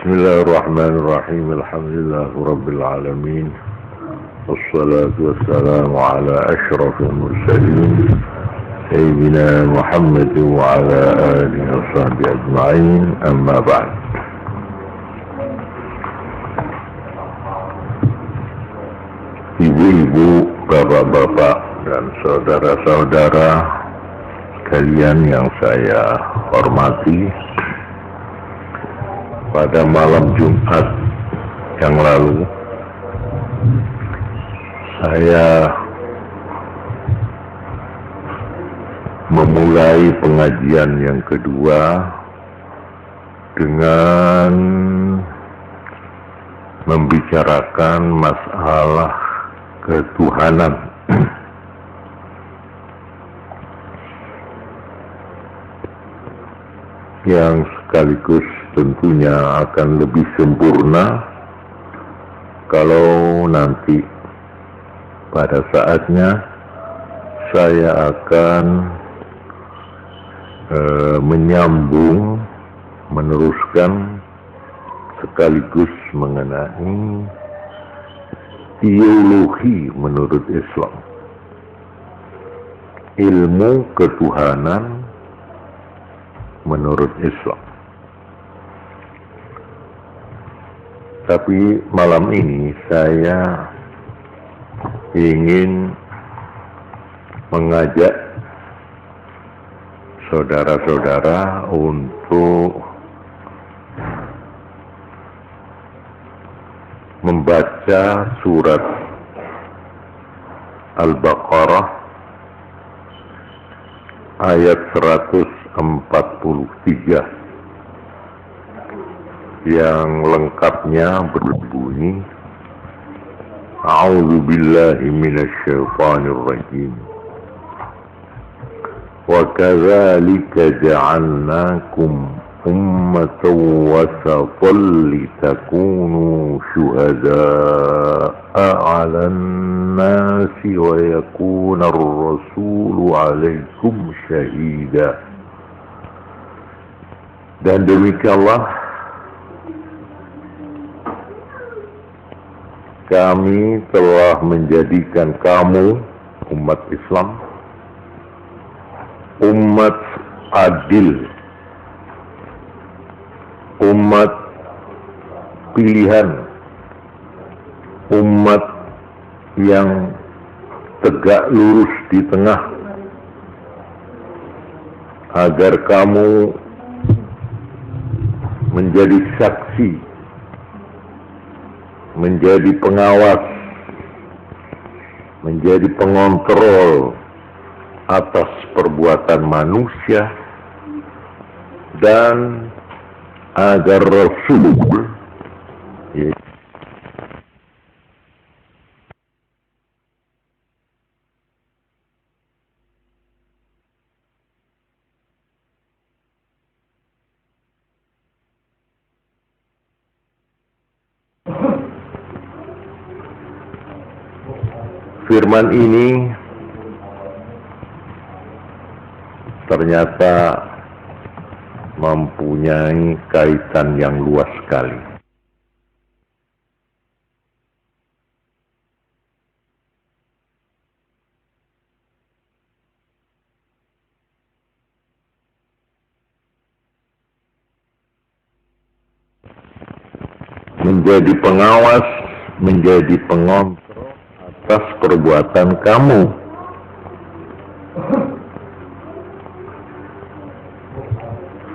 Bismillahirrahmanirrahim. Alhamdulillahirabbil alamin. Wassalatu wassalamu ala asyrafil mursalin sayyidina Muhammad wa ala alihi washabbihi ajma'in. Amma ba'd. Ibu-ibu, bapak-bapak dan saudara-saudara sekalian yang saya hormati, pada malam Jumat yang lalu saya memulai pengajian yang kedua dengan membicarakan masalah ketuhanan. Yang sekaligus tentunya akan lebih sempurna kalau nanti pada saatnya saya akan menyambung, meneruskan sekaligus mengenai teologi menurut Islam, ilmu ketuhanan menurut Islam. Tapi malam ini saya ingin mengajak saudara-saudara untuk membaca surat Al-Baqarah ayat 143 yang lengkapnya berbunyi, A'udzu billahi minasyaitonir rajim. Wa kadzalika ja'alnakum ummatan wasatan litakunu syuhada'a 'alan nasi wa yakuna ar-rasulu 'alaikum syahida. Dan demikianlah kami telah menjadikan kamu, umat Islam, umat adil, umat pilihan, umat yang tegak lurus di tengah, agar kamu menjadi saksi, menjadi pengawas, menjadi pengontrol atas perbuatan manusia, dan agar Rasul firman ini ternyata mempunyai kaitan yang luas sekali. Menjadi pengawas, menjadi pengontrol atas perbuatan kamu.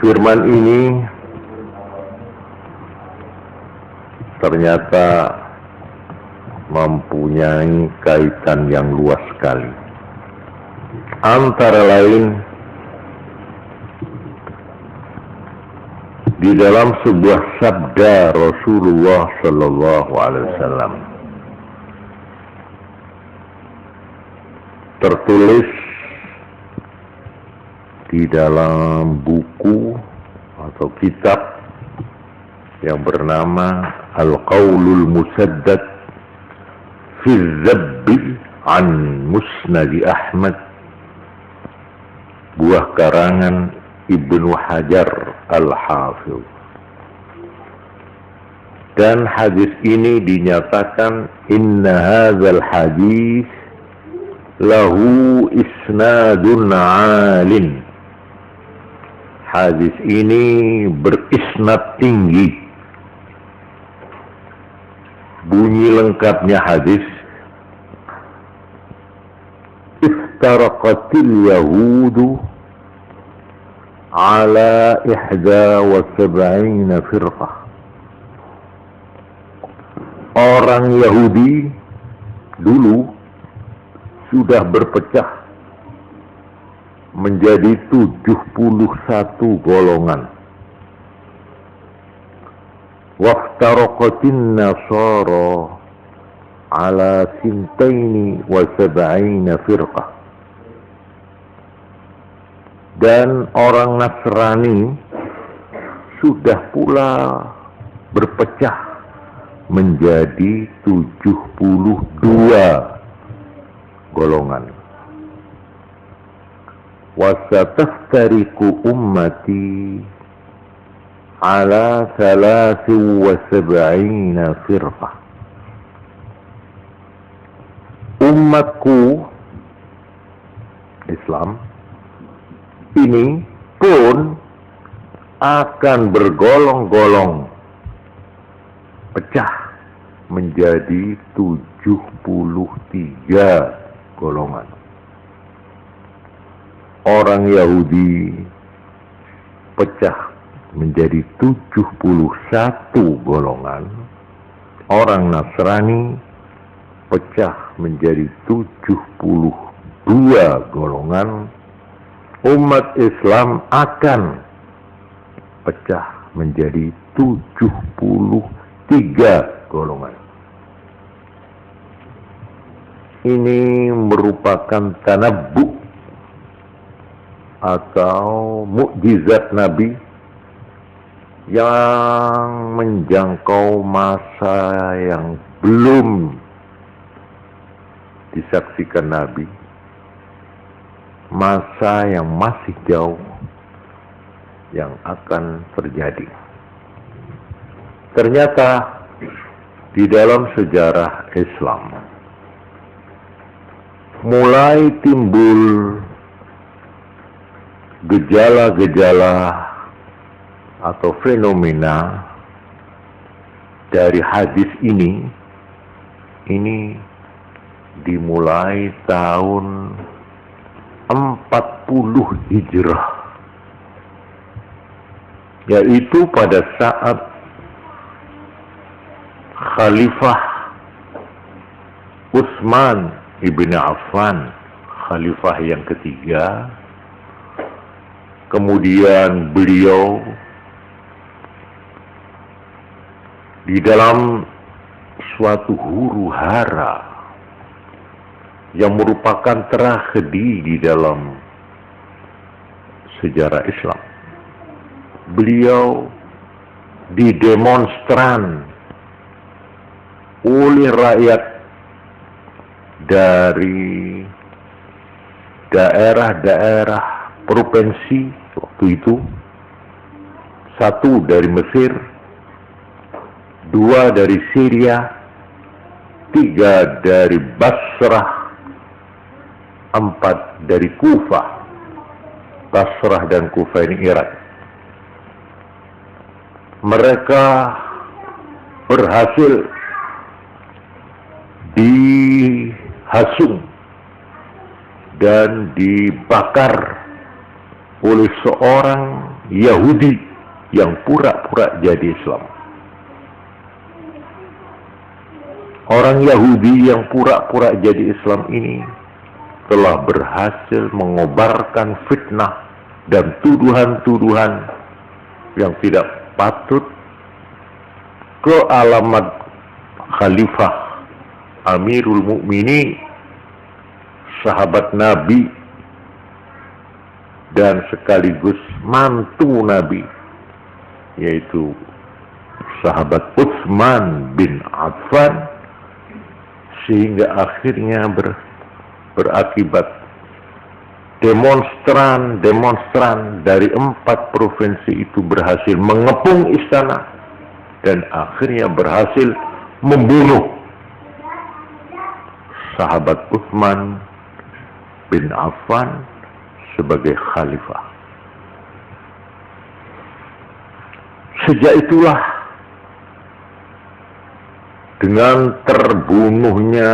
Firman ini ternyata mempunyai kaitan yang luas sekali. Antara lain, di dalam sebuah sabda Rasulullah Sallallahu Alaihi Wasallam tertulis di dalam buku atau kitab yang bernama Al-Qaulul Musaddad fi Zabbi an Musnad Ahmad, buah karangan Ibnu Hajar Al-Hafidh. Dan hadis ini dinyatakan inna hadzal hadis lahu isnadun alin. Hadis ini berisnad tinggi. Bunyi lengkapnya hadis, iftaraqatil yahudu ala 71 firqah. Orang Yahudi dulu sudah berpecah menjadi 71 golongan. Waftaraqatin nasara ala 72 firqah. Dan orang Nasrani sudah pula berpecah menjadi 72 golongan. Wasataftariku ummati ala 73 firqah. Umatku Islam ini pun akan bergolong-golong, pecah menjadi 73 golongan. Orang Yahudi pecah menjadi 71 golongan. Orang Nasrani pecah menjadi 72 golongan. Umat Islam akan pecah menjadi 73 golongan. Ini merupakan tanabbu atau mukjizat Nabi yang menjangkau masa yang belum disaksikan Nabi, masa yang masih jauh yang akan terjadi. Ternyata di dalam sejarah Islam mulai timbul gejala-gejala atau fenomena dari hadis ini dimulai tahun 40 Hijrah, yaitu pada saat Khalifah Utsman ibn Affan, Khalifah yang ketiga. Kemudian beliau di dalam suatu huru-hara yang merupakan tragedi di dalam sejarah Islam. Beliau didemonstran oleh rakyat dari daerah-daerah provinsi waktu itu, satu dari Mesir, dua dari Syria, tiga dari Basrah, empat dari Kufah. Basrah dan Kufah ini Irak. Mereka berhasil dihasung dan dibakar oleh seorang Yahudi yang pura-pura jadi Islam. Orang Yahudi yang pura-pura jadi Islam ini telah berhasil mengobarkan fitnah dan tuduhan-tuduhan yang tidak patut ke alamat Khalifah Amirul Mukminin, sahabat Nabi dan sekaligus mantu Nabi, yaitu sahabat Utsman bin Affan, sehingga akhirnya berakibat demonstran dari 4 provinsi itu berhasil mengepung istana dan akhirnya berhasil membunuh sahabat Utsman bin Affan sebagai khalifah. Sejak itulah, dengan terbunuhnya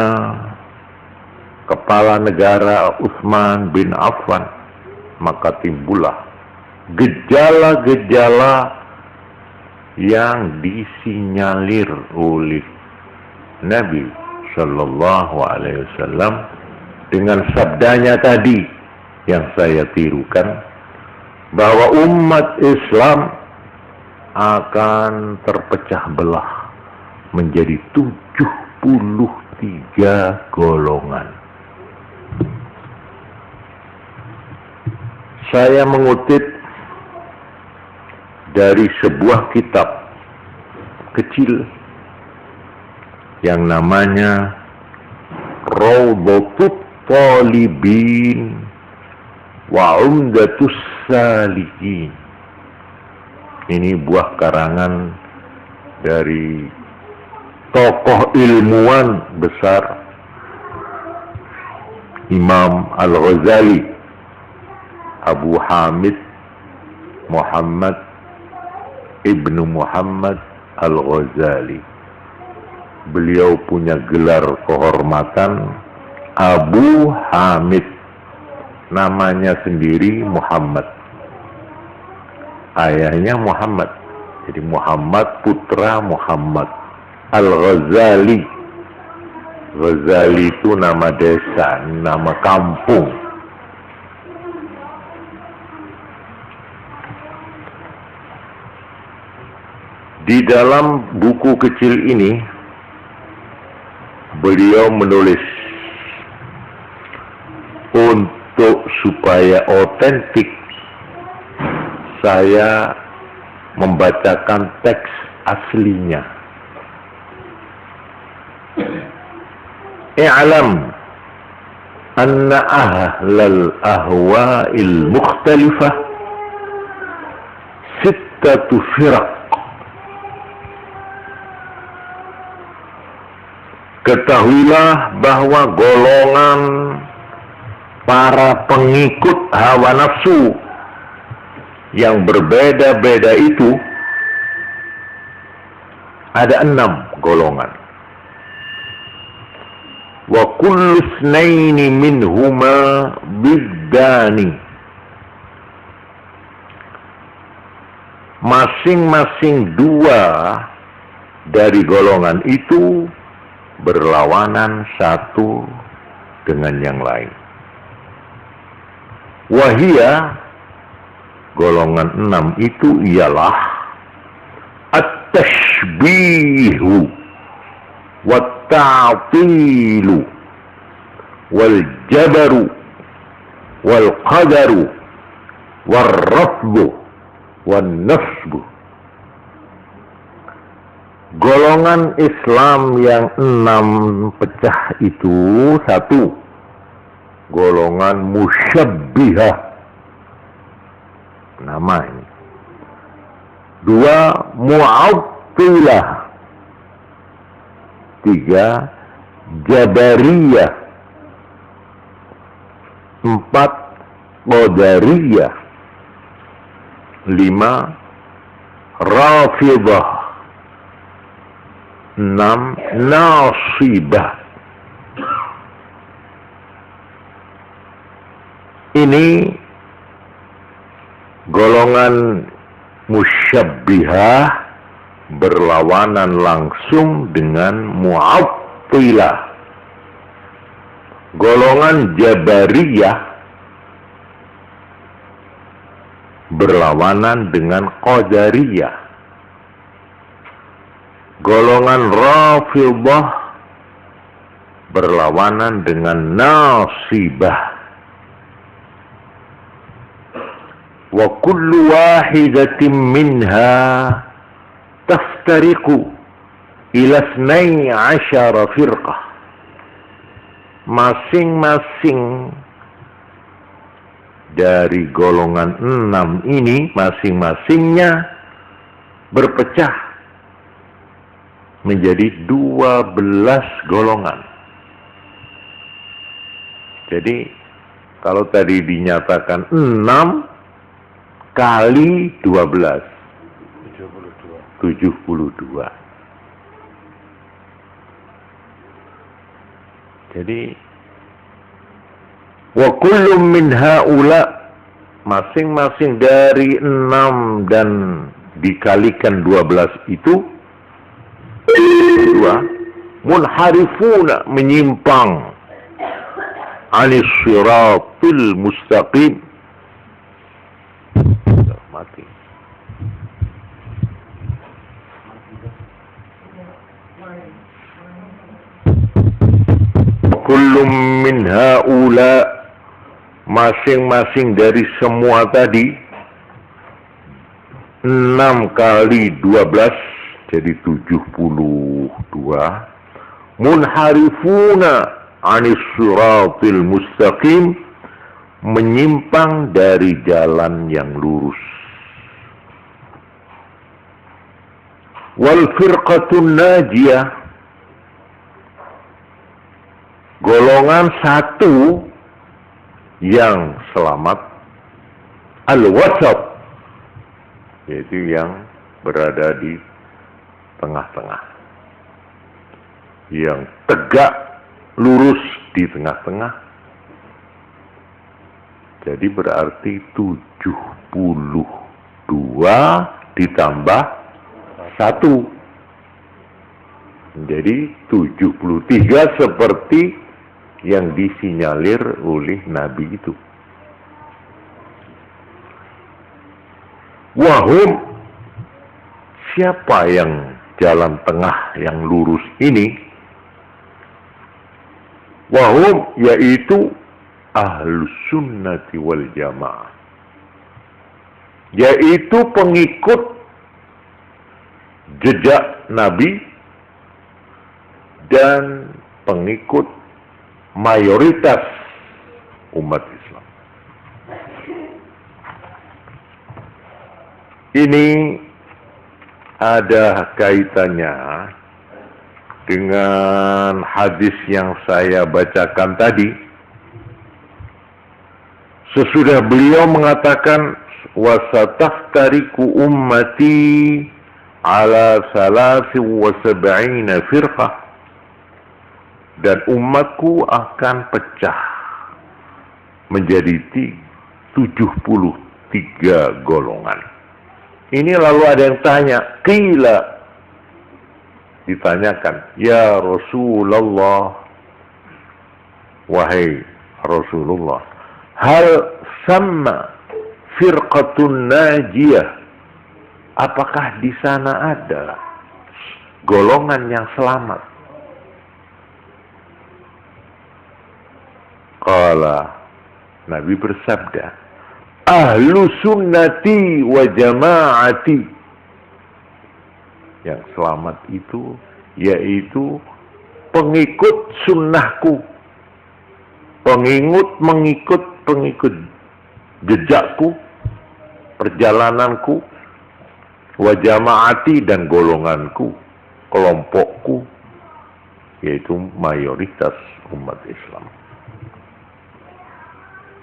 kepala negara Utsman bin Affan, maka timbullah gejala-gejala yang disinyalir oleh Nabi Shallallahu Alaihi Wasallam dengan sabdanya tadi yang saya tirukan, bahwa umat Islam akan terpecah belah menjadi 73 golongan. Saya mengutip dari sebuah kitab kecil yang namanya Rawdatut Talibin wa Umdatus Salikin. Ini buah karangan dari tokoh ilmuwan besar Imam Al-Ghazali, Abu Hamid Muhammad Ibnu Muhammad Al-Ghazali. Beliau punya gelar kehormatan Abu Hamid, namanya sendiri Muhammad, ayahnya Muhammad, jadi Muhammad putra Muhammad. Al-Ghazali, Ghazali itu nama desa, nama kampung. Di dalam buku kecil ini, beliau menulis, untuk supaya otentik, saya membacakan teks aslinya. I'lam anna ahlal ahwa'il mukhtalifah sittatu firaq. Ketahuilah bahwa golongan para pengikut hawa nafsu yang berbeda-beda itu ada 6 golongan. Wa kullu itsnaini minhuma biddani. Masing-masing 2 dari golongan itu berlawanan satu dengan yang lain. Wahia, golongan 6 itu ialah at-tashbihu wat-ta'tilu wal-jabaru wal-qadaru wal-rafdu wal-nasbu. Golongan Islam yang 6 pecah itu: 1, golongan musyabbihah, nama ini. 2, mu'attilah. 3, jabariyah. 4, qadariyah. 5, rafidah. 6, nasibah. Ini golongan musyabbihah berlawanan langsung dengan mu'attilah. Golongan jabariyah berlawanan dengan qadariyah. Golongan rafidah berlawanan dengan nasibah. Wa kullu wahidatin minha taftariqu ila 12 firqah. Masing-masing dari golongan 6 ini, masing-masingnya berpecah menjadi 12 golongan. Jadi kalau tadi dinyatakan 6 kali 12 72. Jadi wa kullu min haula, masing-masing dari 6 dan dikalikan 12 itu dua, munharifuna, menyimpang, anis siratil mustaqim, mati. Kullum min haula, masing-masing dari semua tadi 6 kali 12 jadi 72. Munharifuna anis siratil mustaqim, menyimpang dari jalan yang lurus. Wal firqatun najiyah, golongan satu yang selamat, al-wasat, yaitu yang berada di tengah-tengah, yang tegak lurus di tengah-tengah. Jadi berarti 72 ditambah 1 menjadi 73, seperti yang disinyalir oleh Nabi itu. Wahum, siapa yang jalan tengah yang lurus ini? Wahum, yaitu ahlus sunnati wal jamaah, yaitu pengikut jejak Nabi dan pengikut mayoritas umat Islam. Ini ada kaitannya dengan hadis yang saya bacakan tadi. Sesudah beliau mengatakan, wasataftariku ummati ala 73 firqah, dan umatku akan pecah menjadi 73 golongan. Ini lalu ada yang tanya, qila, ditanyakan, ya Rasulullah, wahai Rasulullah, hal sama firqatun najiyah, apakah di sana ada golongan yang selamat? Qala, Nabi bersabda, ahlu sunnati wa jamaati, yang selamat itu yaitu pengikut sunnahku, mengikut jejakku, perjalananku, wa jamaati, dan golonganku, kelompokku, yaitu mayoritas umat Islam.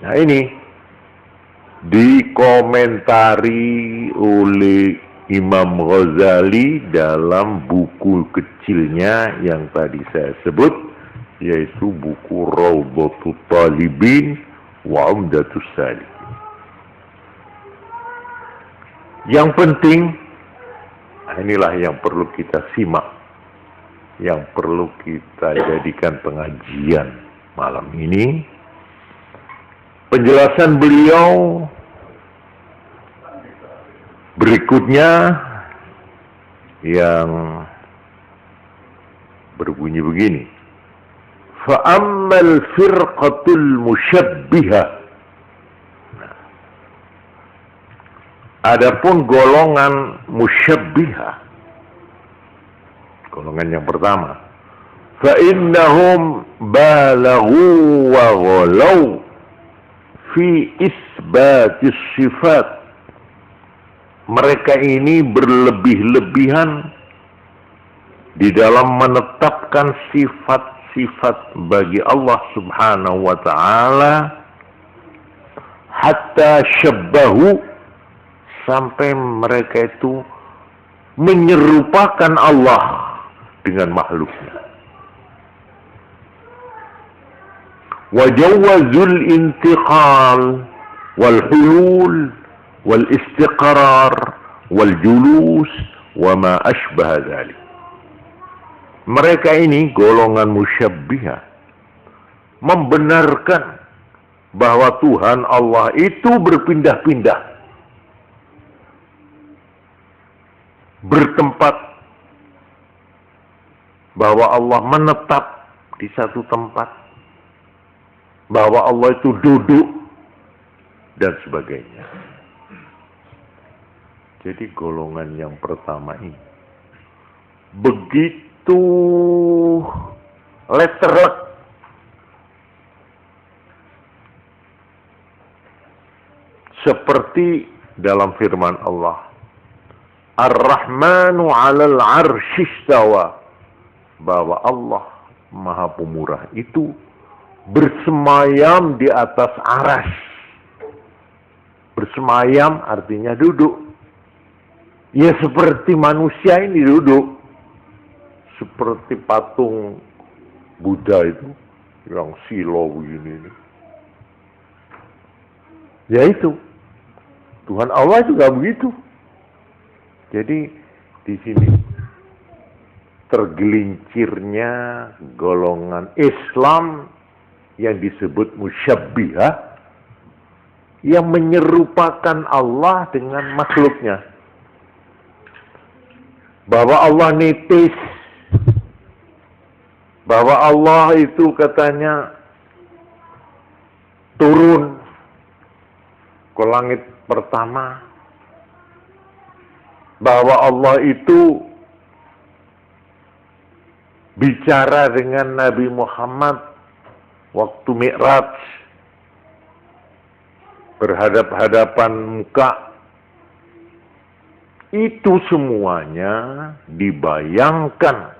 Nah, ini dikomentari oleh Imam Ghazali dalam buku kecilnya yang tadi saya sebut, yaitu buku Rawdatul Talibin wa Umdatus Salikin. Yang penting, inilah yang perlu kita simak, yang perlu kita jadikan pengajian malam ini. Penjelasan beliau berikutnya yang berbunyi begini. Fa'ammal firqatul musyabbihah. Nah, adapun golongan musyabbihah, golongan yang pertama, fa'innahum balaghu wa ghalaw fi isbatis sifat. Mereka ini berlebih-lebihan di dalam menetapkan sifat-sifat bagi Allah Subhanahu wa ta'ala, hatta syabbahu, sampai mereka itu menyerupakan Allah dengan makhluknya. Wajawazul intiqal wal hulul wal istiqrar wal julus wa ma ashbaha dzalik. Mereka ini golongan musyabbihah membenarkan bahwa Tuhan Allah itu berpindah-pindah, bertempat, bahwa Allah menetap di satu tempat, bahwa Allah itu duduk, dan sebagainya. Jadi golongan yang pertama ini begitu letterlek, seperti dalam firman Allah, Ar-Rahmanu 'alal 'arsy istawa, bahwa Allah Maha Pemurah itu bersemayam di atas aras. Bersemayam artinya duduk. Ya seperti manusia ini duduk. Seperti patung Buddha itu yang silo begini. Ya itu. Tuhan Allah juga begitu. Jadi di sini tergelincirnya golongan Islam yang disebut musyabbihah, yang menyerupakan Allah dengan makhluknya. Bahwa Allah nitis, bahwa Allah itu katanya turun ke langit pertama, bahwa Allah itu bicara dengan Nabi Muhammad waktu Mi'raj, berhadap-hadapan muka. Itu semuanya dibayangkan,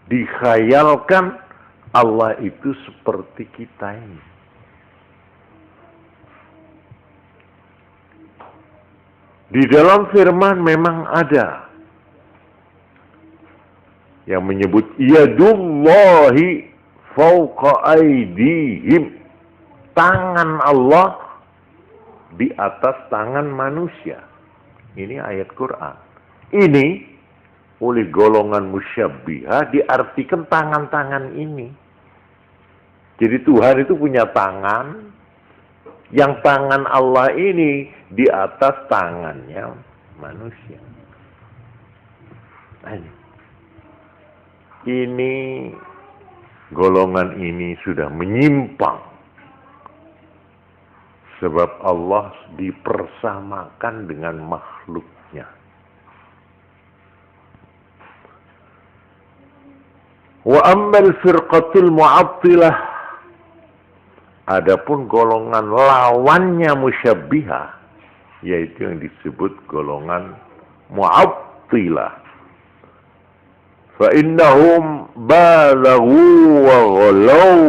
dikhayalkan Allah itu seperti kita ini. Di dalam firman memang ada yang menyebut yadullahi fauqa aydihim, tangan Allah di atas tangan manusia. Ini ayat Quran. Ini oleh golongan musyabbihah diartikan tangan-tangan ini. Jadi Tuhan itu punya tangan, yang tangan Allah ini di atas tangannya manusia. Ini golongan ini sudah menyimpang. Sebab Allah dipersamakan dengan makhluknya. Wa ammal firqatul mu'attilah, adapun golongan lawannya musyabbihah, yaitu yang disebut golongan mu'attilah. Fa innahum balaghu wa ghalaw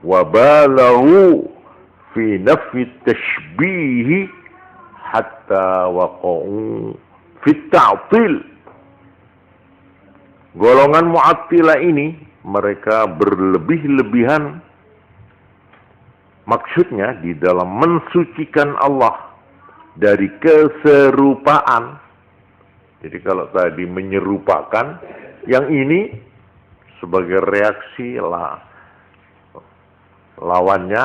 wa balaghu fi nafi tashbih hatta waqa'u fi ta'til. Golongan mu'attilah ini mereka berlebih-lebihan, maksudnya di dalam mensucikan Allah dari keserupaan. Jadi kalau tadi menyerupakan, yang ini sebagai reaksi lawannya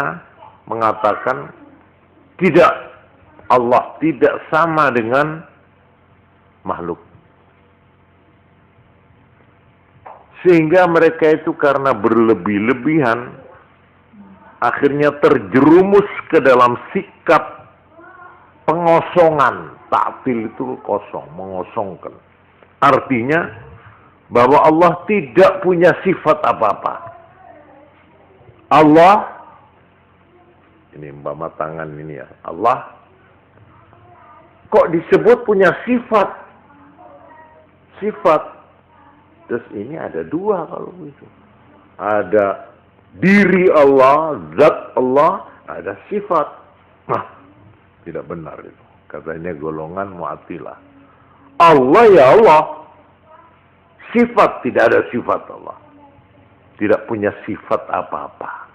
mengatakan tidak, Allah tidak sama dengan makhluk. Sehingga mereka itu karena berlebih-lebihan akhirnya terjerumus ke dalam sikap pengosongan. Ta'til itu kosong, mengosongkan. Artinya bahwa Allah tidak punya sifat apa-apa. Allah, ini umpama tangan ini ya, Allah kok disebut punya sifat. Terus ini ada dua kalau begitu. Ada diri Allah, zat Allah, ada sifat. Nah, tidak benar itu. Katanya golongan Mu'attilah. Allah ya Allah. Sifat, tidak ada sifat Allah. Tidak punya sifat apa-apa.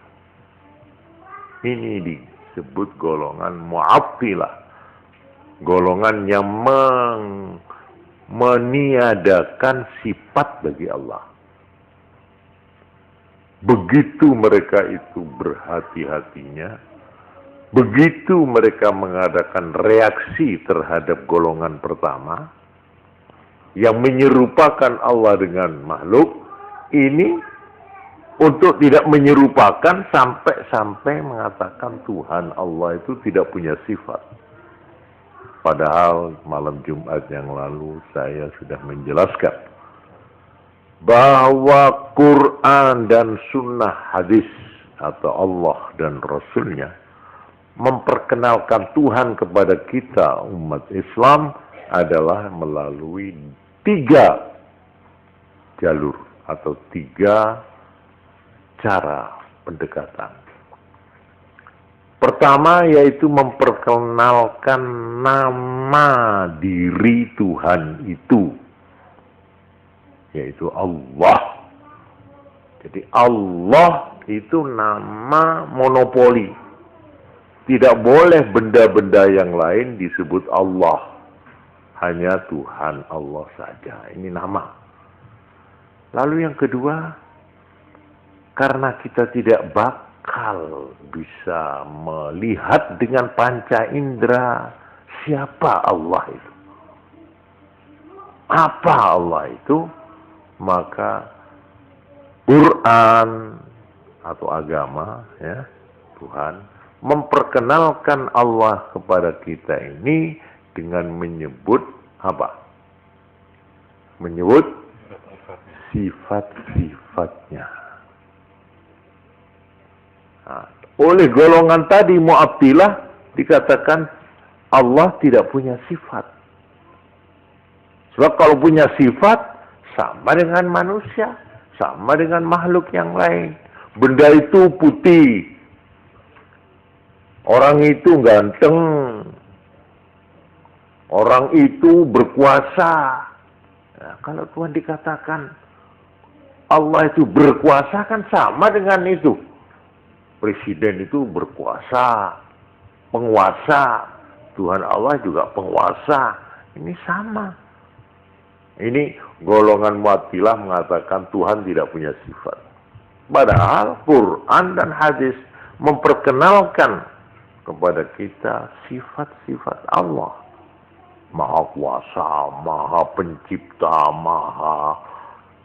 Ini disebut golongan Mu'attilah. Golongan yang meniadakan sifat bagi Allah. Begitu mereka itu berhati-hatinya, begitu mereka mengadakan reaksi terhadap golongan pertama, yang menyerupakan Allah dengan makhluk, ini untuk tidak menyerupakan sampai mengatakan Tuhan Allah itu tidak punya sifat. Padahal malam Jumat yang lalu saya sudah menjelaskan bahwa Quran dan Sunnah hadis atau Allah dan Rasulnya memperkenalkan Tuhan kepada kita umat Islam adalah melalui 3 jalur atau 3 cara pendekatan. Pertama yaitu memperkenalkan nama diri Tuhan itu, yaitu Allah. Jadi Allah itu nama monopoli. Tidak boleh benda-benda yang lain disebut Allah. Hanya Tuhan Allah saja. Ini nama. Lalu yang kedua, karena kita tidak bakal bisa melihat dengan panca indera siapa Allah itu. Apa Allah itu? Maka Quran atau agama, ya, Tuhan memperkenalkan Allah kepada kita ini dengan menyebut apa? Menyebut sifat-sifatnya. Nah, oleh golongan tadi Mu'attilah dikatakan Allah tidak punya sifat. Sebab kalau punya sifat sama dengan manusia, sama dengan makhluk yang lain. Benda itu putih, orang itu ganteng, orang itu berkuasa. Nah, kalau Tuhan dikatakan Allah itu berkuasa, kan sama dengan itu. Presiden itu berkuasa, penguasa. Tuhan Allah juga penguasa. Ini sama. Ini golongan Mu'attilah mengatakan Tuhan tidak punya sifat. Padahal Quran dan hadis memperkenalkan kepada kita sifat-sifat Allah. Maha kuasa, maha pencipta, maha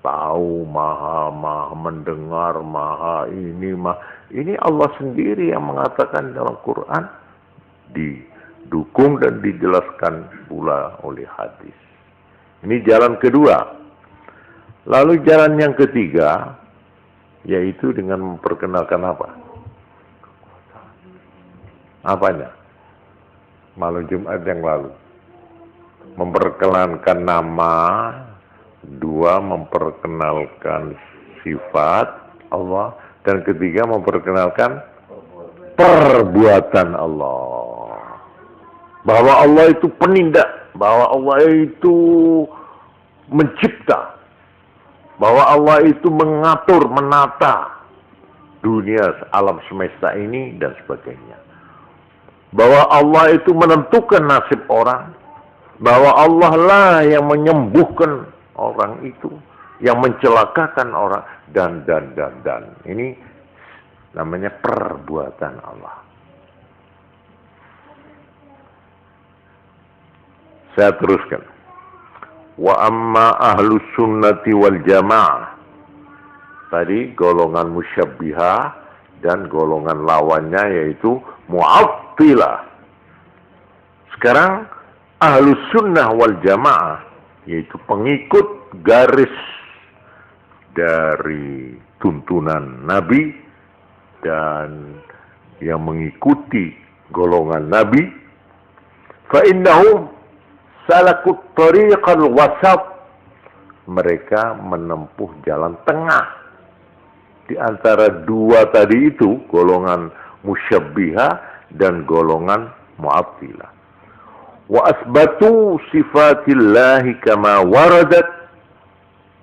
tahu, maha mendengar, maha ini, ini Allah sendiri yang mengatakan dalam Quran, didukung dan dijelaskan pula oleh hadis. Ini jalan kedua. Lalu jalan yang ketiga, yaitu dengan memperkenalkan apa? Apanya? Malam Jumat yang lalu. Memperkenalkan nama. 2, memperkenalkan sifat Allah. Dan ketiga, memperkenalkan perbuatan Allah. Bahwa Allah itu penindak. Bahwa Allah itu mencipta. Bahwa Allah itu mengatur, menata dunia, alam semesta ini, dan sebagainya. Bahwa Allah itu menentukan nasib orang. Bahwa Allah lah yang menyembuhkan orang itu, yang mencelakakan orang, dan. Ini namanya perbuatan Allah. Saya teruskan. Wa amma ahlus sunnati wal jamaah. Tadi golongan musyabbihah dan golongan lawannya yaitu Mu'attilah. Sekarang ahlus sunnah wal jamaah, yaitu pengikut garis dari tuntunan Nabi dan yang mengikuti golongan Nabi, fa innahum salakut tariqal wasat mereka menempuh jalan tengah di antara dua tadi itu, golongan musyabbiha dan golongan mu'attilah. Wa asbatu sifatillahi kama waradat.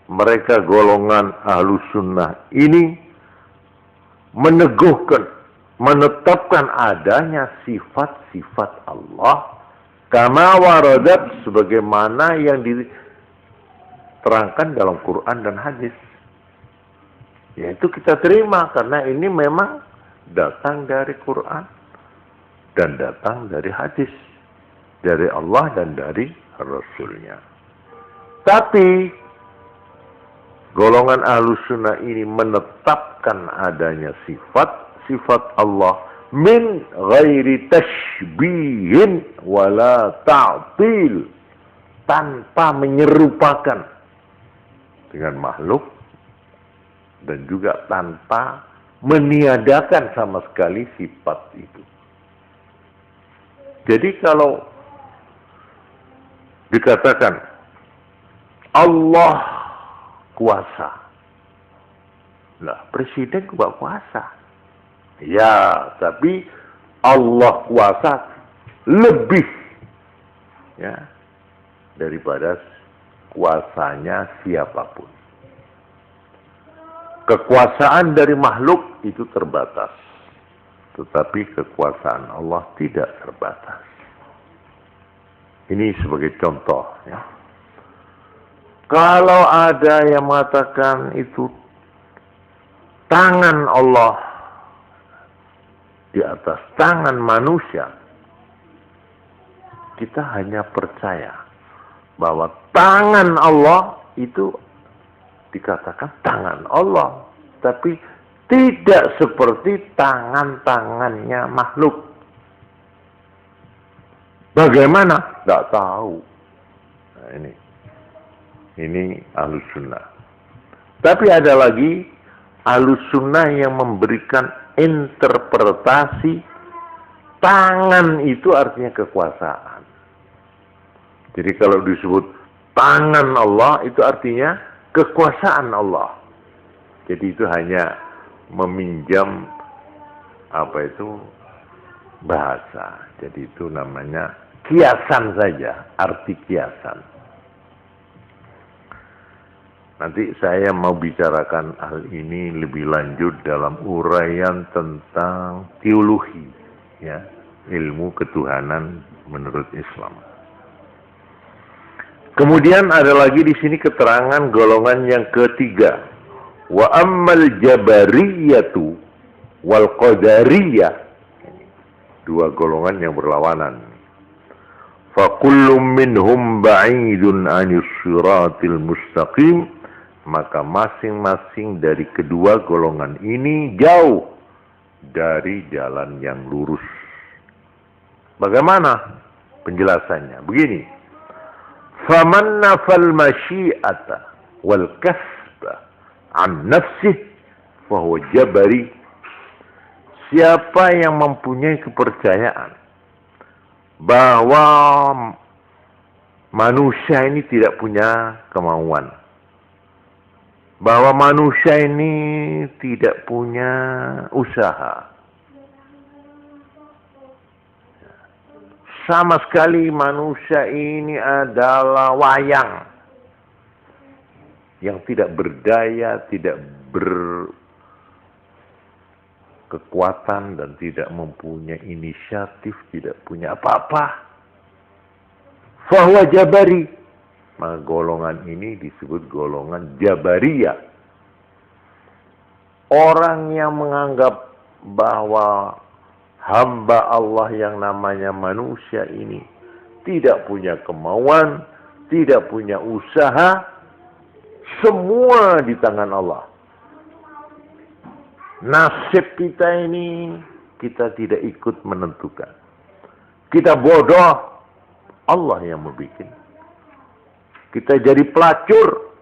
Mereka golongan ahlus sunnah ini meneguhkan, menetapkan adanya sifat-sifat Allah kama waradat, sebagaimana yang diterangkan dalam Quran dan hadis. Yaitu kita terima karena ini memang datang dari Quran dan datang dari hadis, dari Allah dan dari Rasulnya. Tapi golongan ahlus sunnah ini menetapkan adanya sifat Allah min ghairi tashbihin wala ta'til, tanpa menyerupakan dengan makhluk dan juga tanpa meniadakan sama sekali sifat itu. Jadi kalau dikatakan Allah kuasa, lah presiden juga kuasa. Ya, tapi Allah kuasa lebih ya daripada kuasanya siapapun. Kekuasaan dari makhluk itu terbatas, tetapi kekuasaan Allah tidak terbatas. Ini sebagai contoh ya. Kalau ada yang mengatakan itu tangan Allah di atas tangan manusia, kita hanya percaya bahwa tangan Allah itu dikatakan tangan Allah, tapi tidak seperti tangan-tangannya makhluk. Bagaimana? Tidak tahu. Nah, ini ahlus sunnah. Tapi ada lagi ahlus sunnah yang memberikan interpretasi tangan itu artinya kekuasaan. Jadi kalau disebut tangan Allah itu artinya kekuasaan Allah. Jadi itu hanya meminjam bahasa. Jadi itu namanya kiasan saja, arti kiasan. Nanti saya mau bicarakan hal ini lebih lanjut dalam uraian tentang teologi, ya, ilmu ketuhanan menurut Islam. Kemudian ada lagi di sini keterangan golongan yang ketiga. Wa ammal jabariyatu wal qadariyah. Dua golongan yang berlawanan. Fa kullu minhum ba'idun 'anil shiratil mustaqim. Maka masing-masing dari kedua golongan ini jauh dari jalan yang lurus. Bagaimana penjelasannya? Begini. Faman nafal masyi'ata wal kasba an nafsih fahuwa jabari. Siapa yang mempunyai kepercayaan bahwa manusia ini tidak punya kemauan, bahwa manusia ini tidak punya usaha, sama sekali manusia ini adalah wayang yang tidak berdaya, tidak berkekuatan dan tidak mempunyai inisiatif, tidak punya apa-apa. Fahuwa jabari. Maka golongan ini disebut golongan Jabariyah. Orang yang menganggap bahwa hamba Allah yang namanya manusia ini tidak punya kemauan, tidak punya usaha, semua di tangan Allah. Nasib kita ini kita tidak ikut menentukan. Kita bodoh, Allah yang membuat. Kita jadi pelacur,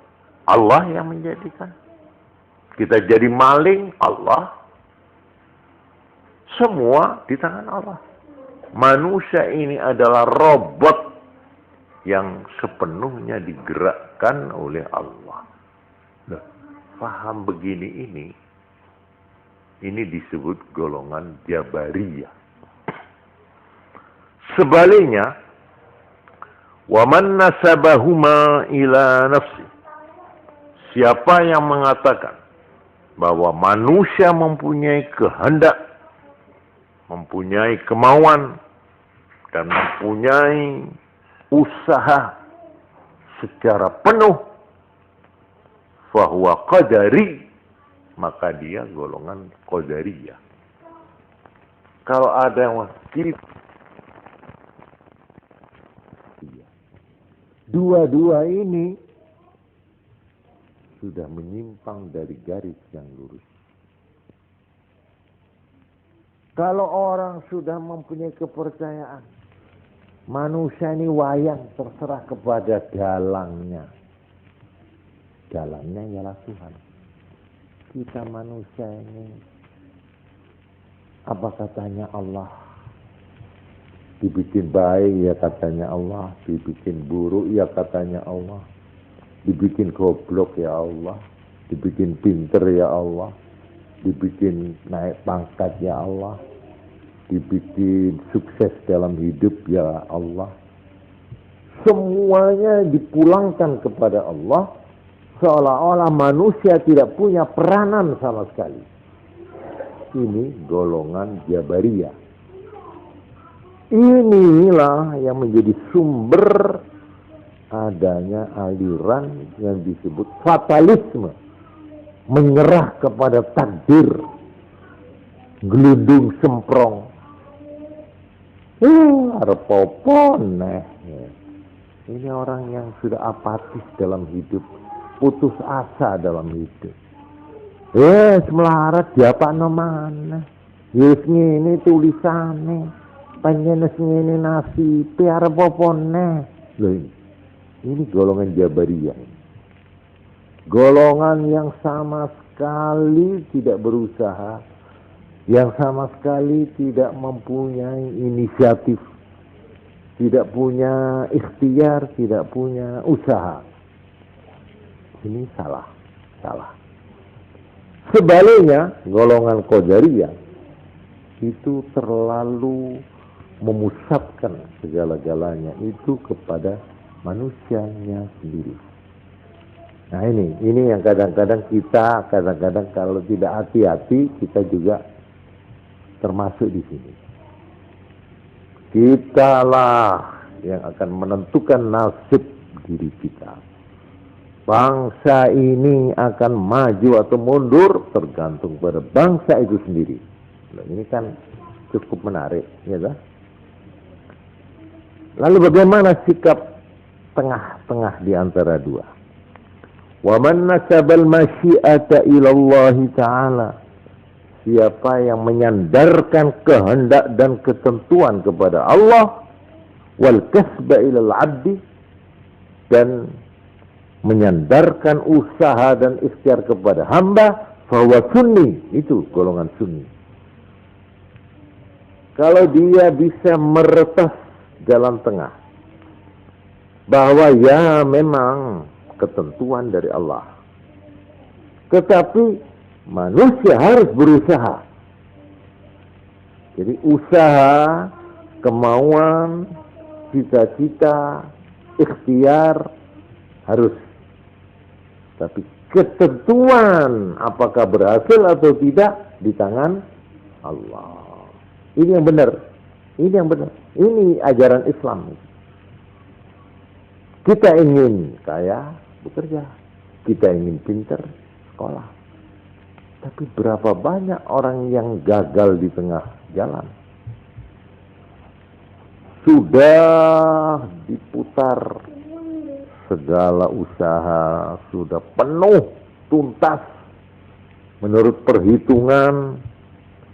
Allah yang menjadikan. Kita jadi maling, Allah. Semua di tangan Allah. Manusia ini adalah robot yang sepenuhnya digerakkan oleh Allah. Nah, paham begini ini disebut golongan Jabariyah. Sebaliknya, waman nasabahuma ila nafsi. Siapa yang mengatakan bahwa manusia mempunyai kehendak, mempunyai kemauan, dan mempunyai usaha secara penuh, fahuwa qadari, maka dia golongan qadariyah. Kalau ada yang wakil, dua-dua ini sudah menyimpang dari garis yang lurus. Kalau orang sudah mempunyai kepercayaan, manusia ini wayang terserah kepada dalangnya. Dalangnya ialah Tuhan. Kita manusia ini, apa katanya Allah? Dibikin baik ya katanya Allah, dibikin buruk ya katanya Allah, dibikin goblok ya Allah, dibikin pinter ya Allah, dibikin naik pangkat ya Allah, dibikin sukses dalam hidup ya Allah. Semuanya dipulangkan kepada Allah, seolah-olah manusia tidak punya peranan sama sekali. Ini golongan Jabariyah. Inilah yang menjadi sumber adanya aliran yang disebut fatalisme, menyerah kepada takdir, gelundung semprong. Arep apa neh. Ini orang yang sudah apatis dalam hidup, putus asa dalam hidup. Melarat diapakno maneh. Wis ngene tulisane. Panjenes ngene nasibe arep apa neh. Lho ini golongan Jabariyah. Golongan yang sama sekali tidak berusaha, yang sama sekali tidak mempunyai inisiatif, tidak punya ikhtiar, tidak punya usaha. Ini salah. Sebaliknya, golongan Qadariyah itu terlalu memusatkan segala-galanya itu kepada manusianya sendiri. Nah ini yang kadang-kadang kita kalau tidak hati-hati kita juga termasuk di sini. Kitalah yang akan menentukan nasib diri kita. Bangsa ini akan maju atau mundur tergantung pada bangsa itu sendiri. Nah, ini kan cukup menarik, ya kan? Lalu bagaimana sikap tengah-tengah di antara dua? Wa man nasabal masyiata ila Allah Ta'ala. Siapa yang menyandarkan kehendak dan ketentuan kepada Allah, wal kasba ila al-'abdi, dan menyandarkan usaha dan ikhtiar kepada hamba, fahuwa sunni, itu golongan sunni. Kalau dia bisa meretas jalan tengah, bahwa ya memang ketentuan dari Allah, tetapi manusia harus berusaha. Jadi usaha, kemauan, cita-cita, ikhtiar harus. Tapi ketentuan apakah berhasil atau tidak di tangan Allah. Ini yang benar. Ini ajaran Islam. Kita ingin kaya, bekerja. Kita ingin pintar, sekolah. Tapi berapa banyak orang yang gagal di tengah jalan? Sudah diputar segala usaha, sudah penuh, tuntas. Menurut perhitungan,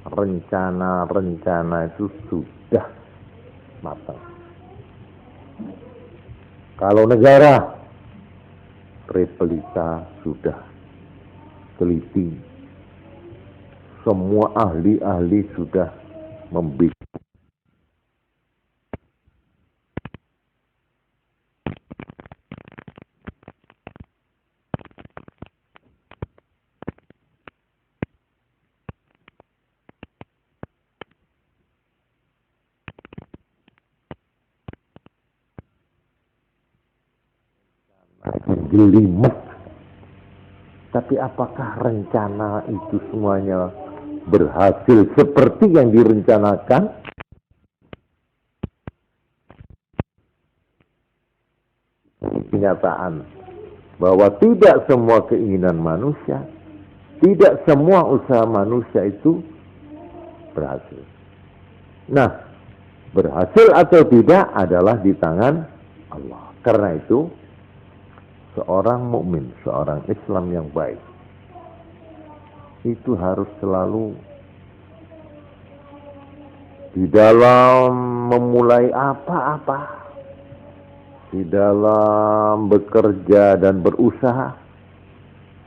rencana itu sudah matang. Kalau negara, Repelita sudah teliti. Semua ahli-ahli sudah membuat jelimet. Tapi apakah rencana itu semuanya berhasil seperti yang direncanakan? Kenyataan bahwa tidak semua keinginan manusia, tidak semua usaha manusia itu berhasil. Nah, berhasil atau tidak adalah di tangan Allah. Karena itu, seorang mukmin, seorang Islam yang baik, itu harus selalu di dalam memulai apa-apa, di dalam bekerja dan berusaha,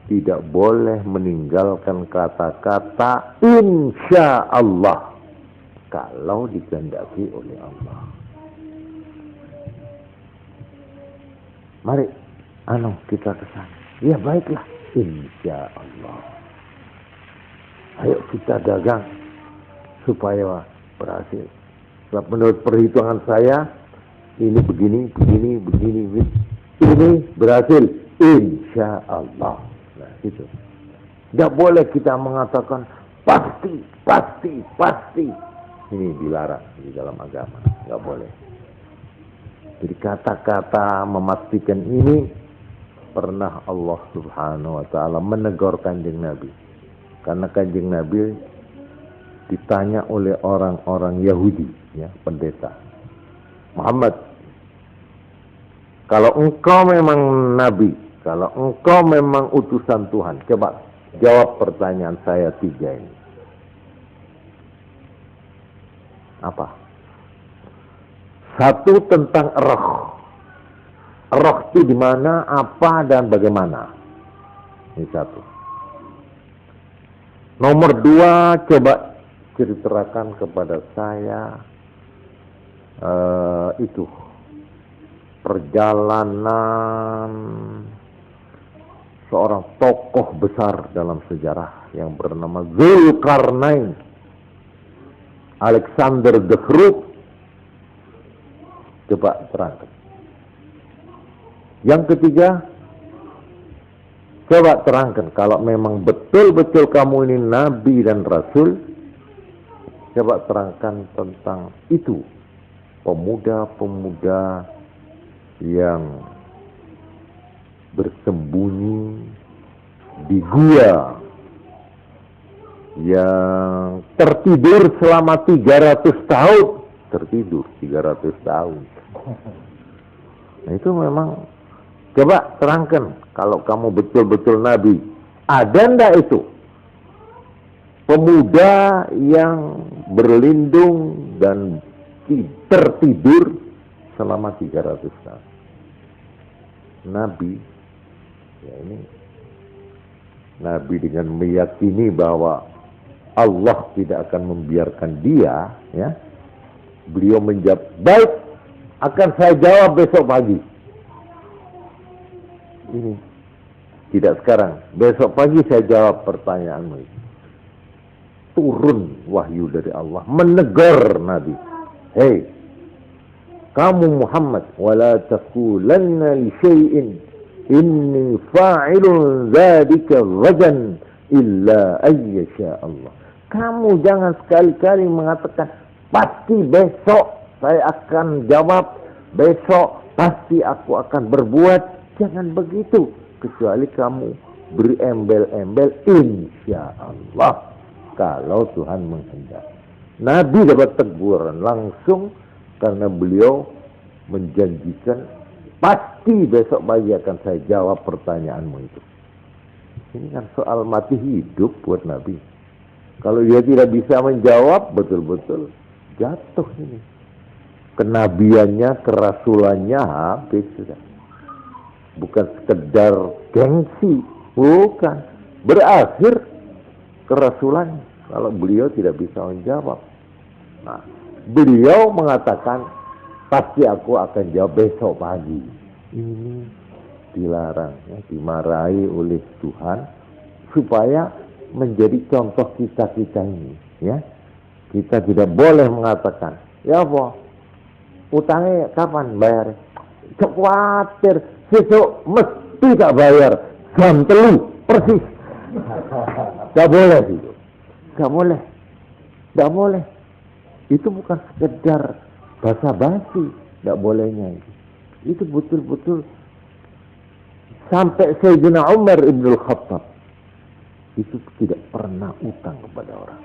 tidak boleh meninggalkan kata-kata insya Allah kalau dikehendaki oleh Allah. Mari, kita ke sana. Ya baiklah, insya Allah. Ayo kita dagang supaya berhasil. Sebab menurut perhitungan saya, ini begini. Ini berhasil, insya Allah. Nah, itu. Tidak boleh kita mengatakan pasti. Ini dilarang di dalam agama. Tidak boleh. Jadi kata-kata memastikan ini pernah Allah Subhanahu wa Ta'ala menegur Kanjeng Nabi. Karena Kanjeng Nabi ditanya oleh orang-orang Yahudi, ya, pendeta. Muhammad, kalau engkau memang Nabi, kalau engkau memang utusan Tuhan, coba jawab pertanyaan saya 3 ini. Apa? 1 tentang roh. Roh itu di mana, apa, dan bagaimana. Ini 1. Nomor 2, coba ceritakan kepada saya itu perjalanan seorang tokoh besar dalam sejarah yang bernama Zulkarnain, Alexander the Great. Coba terangkan. Yang ketiga, coba terangkan kalau memang betul-betul kamu ini nabi dan rasul. Coba terangkan tentang itu, pemuda-pemuda yang bersembunyi di gua, yang tertidur selama 300 tahun. Tertidur 300 tahun. Nah, itu memang, coba terangkan kalau kamu betul-betul nabi. Ada enggak itu pemuda yang berlindung dan tertidur selama 300 tahun? Nabi, ya ini nabi dengan meyakini bahwa Allah tidak akan membiarkan dia, ya. Beliau menjawab, baik, akan saya jawab besok pagi. Ini tidak sekarang, besok pagi saya jawab pertanyaanmu itu. Turun wahyu dari Allah menegur Nabi, hei kamu Muhammad, wala taqulanna li syai'in inni fa'ilun dzalika ghadan illa ayyasha Allah. Kamu jangan sekali-kali mengatakan pasti besok saya akan jawab, besok pasti aku akan berbuat. Jangan begitu, kecuali kamu beri embel-embel insya Allah, kalau Tuhan menghendaki. Nabi dapat teguran langsung karena beliau menjanjikan pasti besok pagi akan saya jawab pertanyaanmu itu. Ini kan soal mati hidup buat Nabi. Kalau dia tidak bisa menjawab, betul-betul jatuh ini. Kenabiannya, kerasulannya habis sudah. Bukan sekedar gengsi, bukan. Berakhir kerasulan kalau beliau tidak bisa menjawab. Nah, beliau mengatakan pasti aku akan jawab besok pagi. Ini dilarang, ya, dimarahi oleh Tuhan supaya menjadi contoh kita ini, ya. Kita tidak boleh mengatakan, ya Allah, utangnya kapan bayar? khawatir besok mesti tak bayar jam 3 persis. Gak boleh itu. Gak boleh. Gak boleh. Itu bukan sekedar basa-basi. Gak bolehnya itu. Itu betul-betul sampai Sayyidina Umar Ibn Khattab itu tidak pernah utang kepada orang.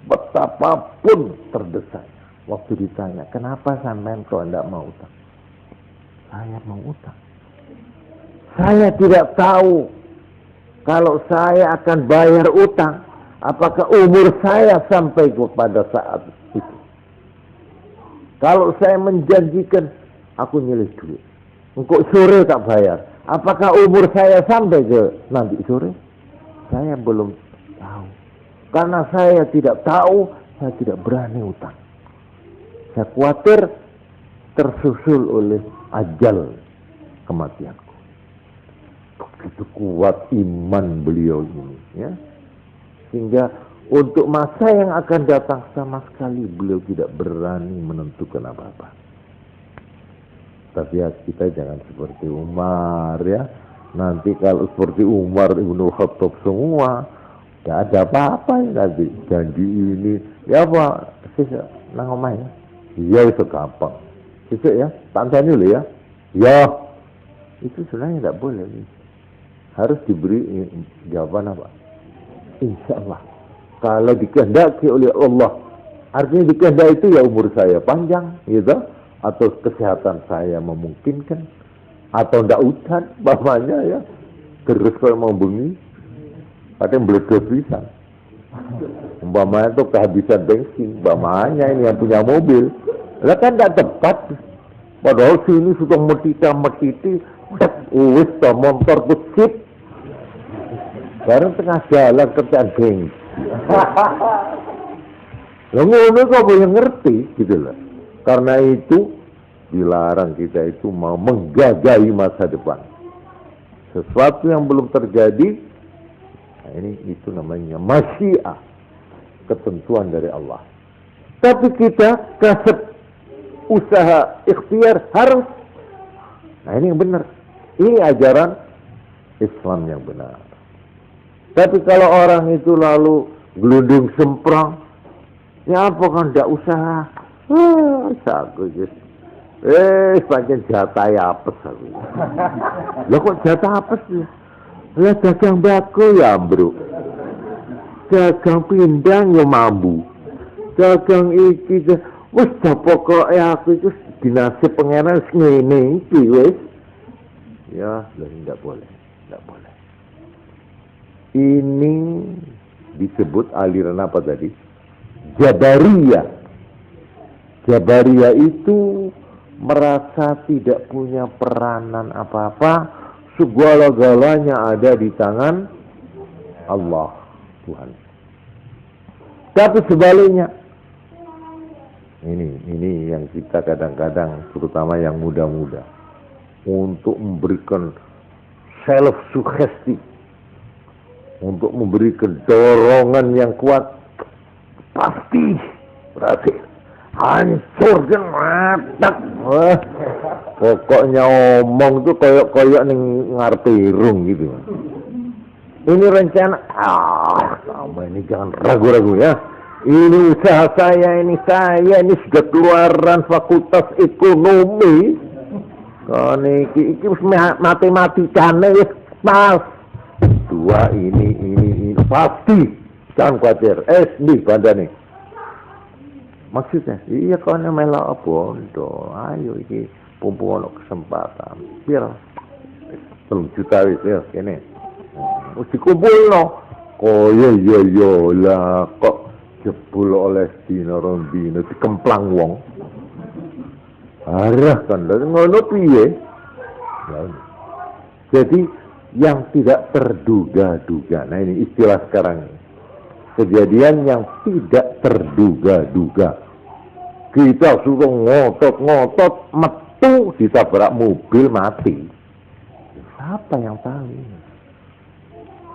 Betapapun terdesanya. Waktu ditanya, kenapa sampean kok tidak mau utang? Saya mau utang. Saya tidak tahu kalau saya akan bayar utang, apakah umur saya sampai kepada saat itu. Kalau saya menjanjikan, aku nyelih duit, engkau sore tak bayar, apakah umur saya sampai ke nanti sore? Saya belum tahu. Karena saya tidak tahu, saya tidak berani utang. Saya khawatir tersusul oleh ajal kematianku. Begitu kuat iman beliau ini, ya. Sehingga untuk masa yang akan datang sama sekali beliau tidak berani menentukan apa-apa. Tapi ya kita jangan seperti Umar, ya. Nanti kalau seperti Umar Ibn Khattab semua, tidak ada apa-apa nanti. Janji ini, ya apa? Sisa nang omah ya. Iya itu gampang. Sisa ya, tantani dulu ya. Ya, itu sebenarnya tidak boleh. Harus diberi jawaban apa? Insya Allah. Kalau dikehendaki oleh Allah, artinya dikehendaki itu ya umur saya panjang, gitu, atau kesehatan saya memungkinkan, atau tidak hujan, bapaknya ya, terus kalau mau bengi, kadang meledos bisa. Umpamanya itu kehabisan bensin, umpamanya ini yang punya mobil, lah kan tidak tepat. Padahal sini sudah metiti, wis motor kecil. Barang tengah jalan kerjaan bensin. Lah ngono kok boleh ngerti gitu loh. Karena itu dilarang kita itu mau menggagahi masa depan. Sesuatu yang belum terjadi, nah ini itu namanya masyiah, ketentuan dari Allah. Tapi kita kasih usaha ikhtiar harus. Nah ini yang benar. Ini ajaran Islam yang benar. Tapi kalau orang itu lalu gelundung semprong, ya apa kan tidak usaha? Aku just, pancen jatah apes aku. Lah kok jatah apes ya? Lah dagang bako ya bro, dagang pindang ya mambu, dagang iki, wis pokoknya aku itu dinasib pengenan ngene iki wis. Ya, tidak boleh, tidak boleh. Ini disebut aliran apa tadi? Jabariyah. Jabariyah itu merasa tidak punya peranan apa-apa, segala-galanya ada di tangan Allah, Tuhan. Tapi sebaliknya, ini yang kita kadang-kadang, terutama yang muda-muda, untuk memberikan self-sugesti, untuk memberikan dorongan yang kuat, pasti berhasil. Hancur kan matak. Pokoknya omong tuh koyok-koyok ning ngarepe irung gitu. Ini rencana, sama ini jangan ragu-ragu ya. Ini usaha saya ini sudah keluaran fakultas ekonomi. Kan iki matematikane wis pas. Dua ini pasti jangan khawatir. Di bandane. Maksudnya, iya kan melok bondo. Ayo iki pumpung kesempatan. Biar 3 juta wis ya kene. Wis dikumpulno. Koyo yo lah kok jebul oleh dina rong dina dikemplang wong. Arah kan ngono piye? Jadi yang tidak terduga-duga. Nah ini istilah sekarang ini. Kejadian yang tidak terduga-duga. Kita suruh ngotot-ngotot, metu ditabrak mobil mati. Siapa yang tahu?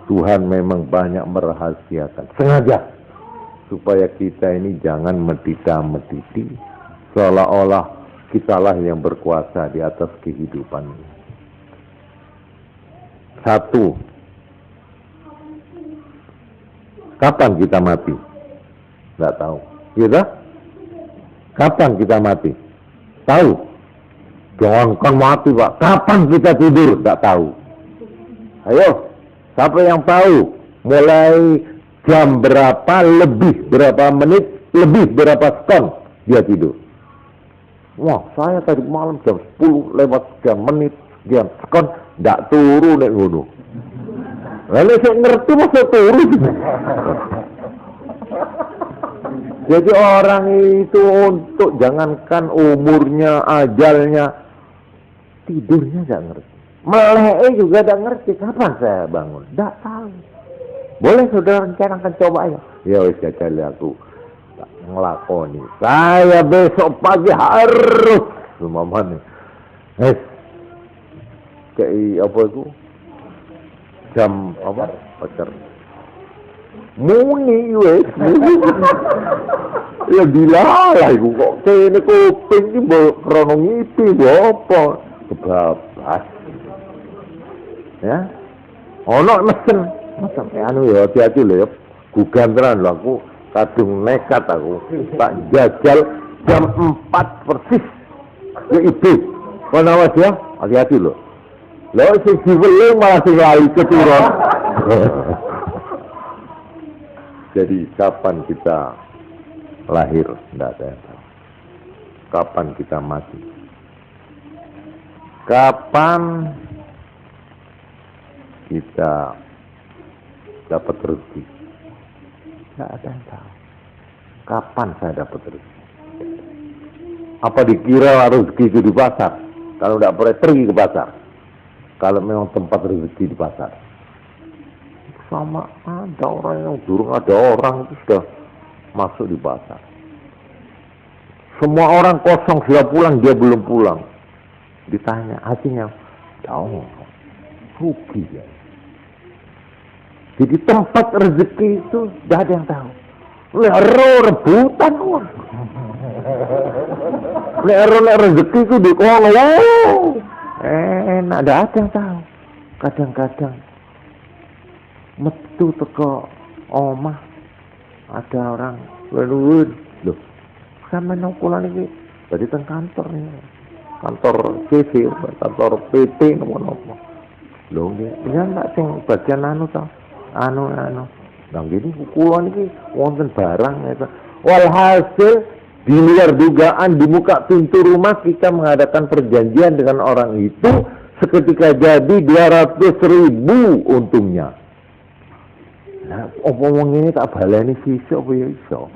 Tuhan memang banyak merahasiakan. Sengaja. Supaya kita ini jangan medita-mediti. Seolah-olah Kitalah yang berkuasa di atas kehidupan. Satu, kapan kita mati? Tidak tahu. Iya? Kapan kita mati? Tahu? Jangankan mati, Pak. Kapan kita tidur? Tidak tahu. Ayo, siapa yang tahu? Mulai jam berapa, lebih berapa menit, lebih berapa sekon dia tidur? Wah, saya tadi malam jam 10 lewat sekian menit, sekian sekon, tidak turu nek ngono. Lalu saya ngerti masa turu. Jadi orang itu untuk jangankan umurnya, ajalnya, tidurnya tidak ngerti. Melek juga tidak ngerti kapan saya bangun. Tidak tahu. Boleh saudara rencanakan, coba aja. Ya wis kali aku ngelakoni. Saya besok pagi harus sumamane. Kayak apa itu? Jam apa? Pacar. Muni wis. Ya dilalah iku kok kene kuping iki mbok krono ngipi apa? Kebablas. Ya. Ono mesen anu ya hati-hati lho ya. Gugantran lho aku kadung nekat aku. Tak jajal jam 4 persis. Ya ibu. Kok awas ya? Hati-hati lho. Lho sing diweling malah sing lali keturun. Jadi kapan kita lahir? Tidak ada yang tahu. Kapan kita mati? Kapan kita dapat rezeki? Tidak ada yang tahu. Kapan saya dapat rezeki? Apa dikira rezeki itu di pasar? Kalau tidak boleh pergi ke pasar. Kalau memang tempat rezeki di pasar. Sama ada orang yang durung ada orang itu sudah masuk di pasar. Semua orang kosong sudah pulang, dia belum pulang. Ditanya hasilnya, tahu, rugi ya. Jadi tempat rezeki itu tidak ada yang tahu. Lero rebutan kok. Lero rezeki itu di kolong. Enak, tidak ada yang tahu. Kadang-kadang metu teko omah ada orang leluhur loh sama nokulan ini tadi teng kantor nih kantor CV kantor PT nopo loh ini enggak sing bagian anu nang gini kulon iki wonten barang ya. Walhasil di luar dugaan di muka pintu rumah kita mengadakan perjanjian dengan orang itu seketika jadi 200.000 untungnya. Nah, omong ini tak baleni sisa apa ya iso?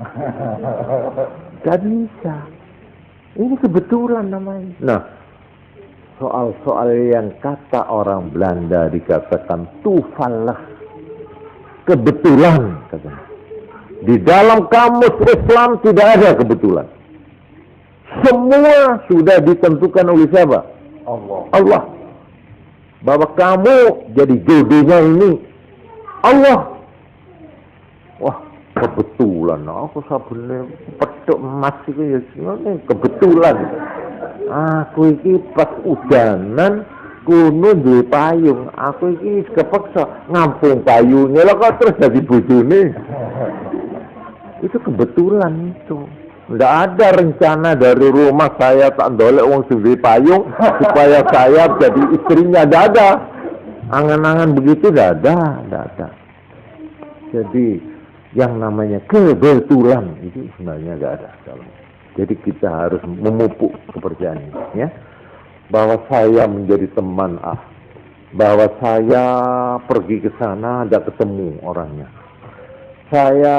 Gak bisa. Ini kebetulan namanya. Nah, soal-soal yang kata orang Belanda dikatakan toevallig, kebetulan katanya. Di dalam kamus Islam tidak ada kebetulan. Semua sudah ditentukan oleh siapa? Allah. Bahwa kamu jadi jodohnya ini Allah. Wah, kebetulan aku sabune pedhok emas iki ya kebetulan. Aku iki pas udanan kuno duwe payung. Aku iki kepeksa ngampung payungnya lho kok terus jadi bojone. Itu kebetulan itu. Tidak ada rencana dari rumah saya tak ndolek wong sing duwe payung supaya saya jadi istrinya, tidak ada. Angan-angan begitu tidak ada. Jadi yang namanya kebetulan itu sebenarnya nggak ada dalam. Jadi kita harus memupuk kepercayaan ini, ya, bahwa saya menjadi teman bahwa saya pergi ke sana tidak ketemu orangnya. Saya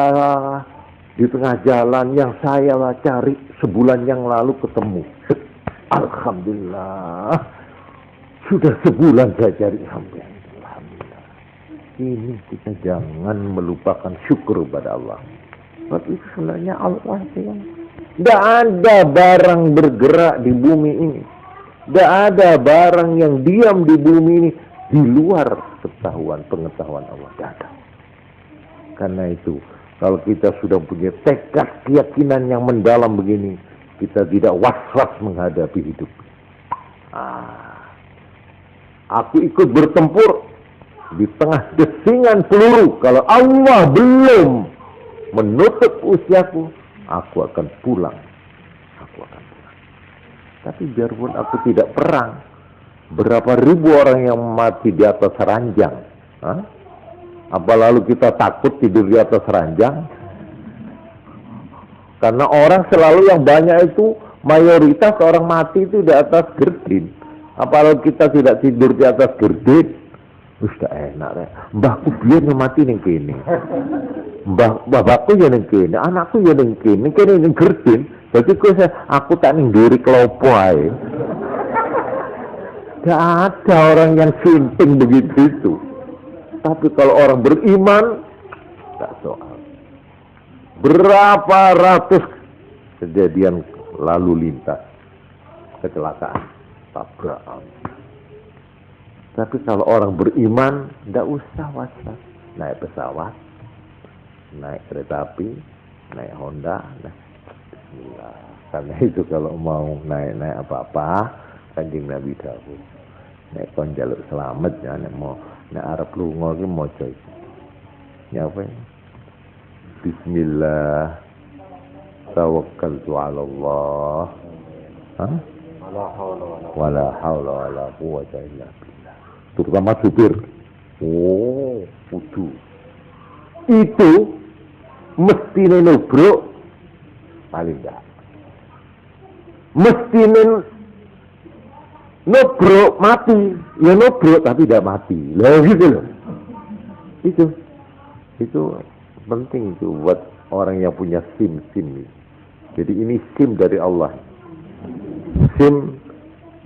di tengah jalan yang saya cari sebulan yang lalu ketemu. Alhamdulillah, sudah sebulan saya cari sampai. Ini kita jangan melupakan syukur pada Allah. Sebab itu sebenarnya Allah yang tidak ada barang bergerak di bumi ini. Tidak ada barang yang diam di bumi ini di luar pengetahuan Allah. Tidak ada. Karena itu, kalau kita sudah punya tekad keyakinan yang mendalam begini, kita tidak was-was menghadapi hidup. Aku ikut bertempur di tengah desingan peluru. Kalau Allah belum menutup usiaku, aku akan pulang. Tapi biarpun aku tidak perang, berapa ribu orang yang mati di atas ranjang. Apa lalu kita takut tidur di atas ranjang? Karena orang selalu yang banyak itu, mayoritas orang mati itu di atas gerdin. Apa lalu kita tidak tidur di atas gerdin? Sudah enak ya. Mbahku biar mati ning kene. Mbahku ya ning kene, anakku ya ning kene ning gerdin. Jadi aku tak ning nduri klopo ae. Gak ada orang yang sinting begitu itu. Tapi kalau orang beriman, tak soal. Berapa ratus kejadian lalu lintas, kecelakaan, tabrakan. Tapi kalau orang beriman, tidak usah was-was. Naik pesawat, naik kereta api, naik Honda, bismillah. Karena itu kalau mau naik apa-apa, Kanjeng Nabi dawuh. Nek kon njaluk selamat ya, nek mau nek arep lunga ki maca iki. Ya apa? Bismillah. Tawakkaltu 'ala Allah. Wala haula wala quwwata illa billah. Terutama supir. Kudu. Itu mesti nubruk paling enggak. Mesti nubruk mati. Ya nubruk tapi tidak mati. Lah gitu loh. Itu penting itu buat orang yang punya SIM. Jadi ini SIM dari Allah. SIM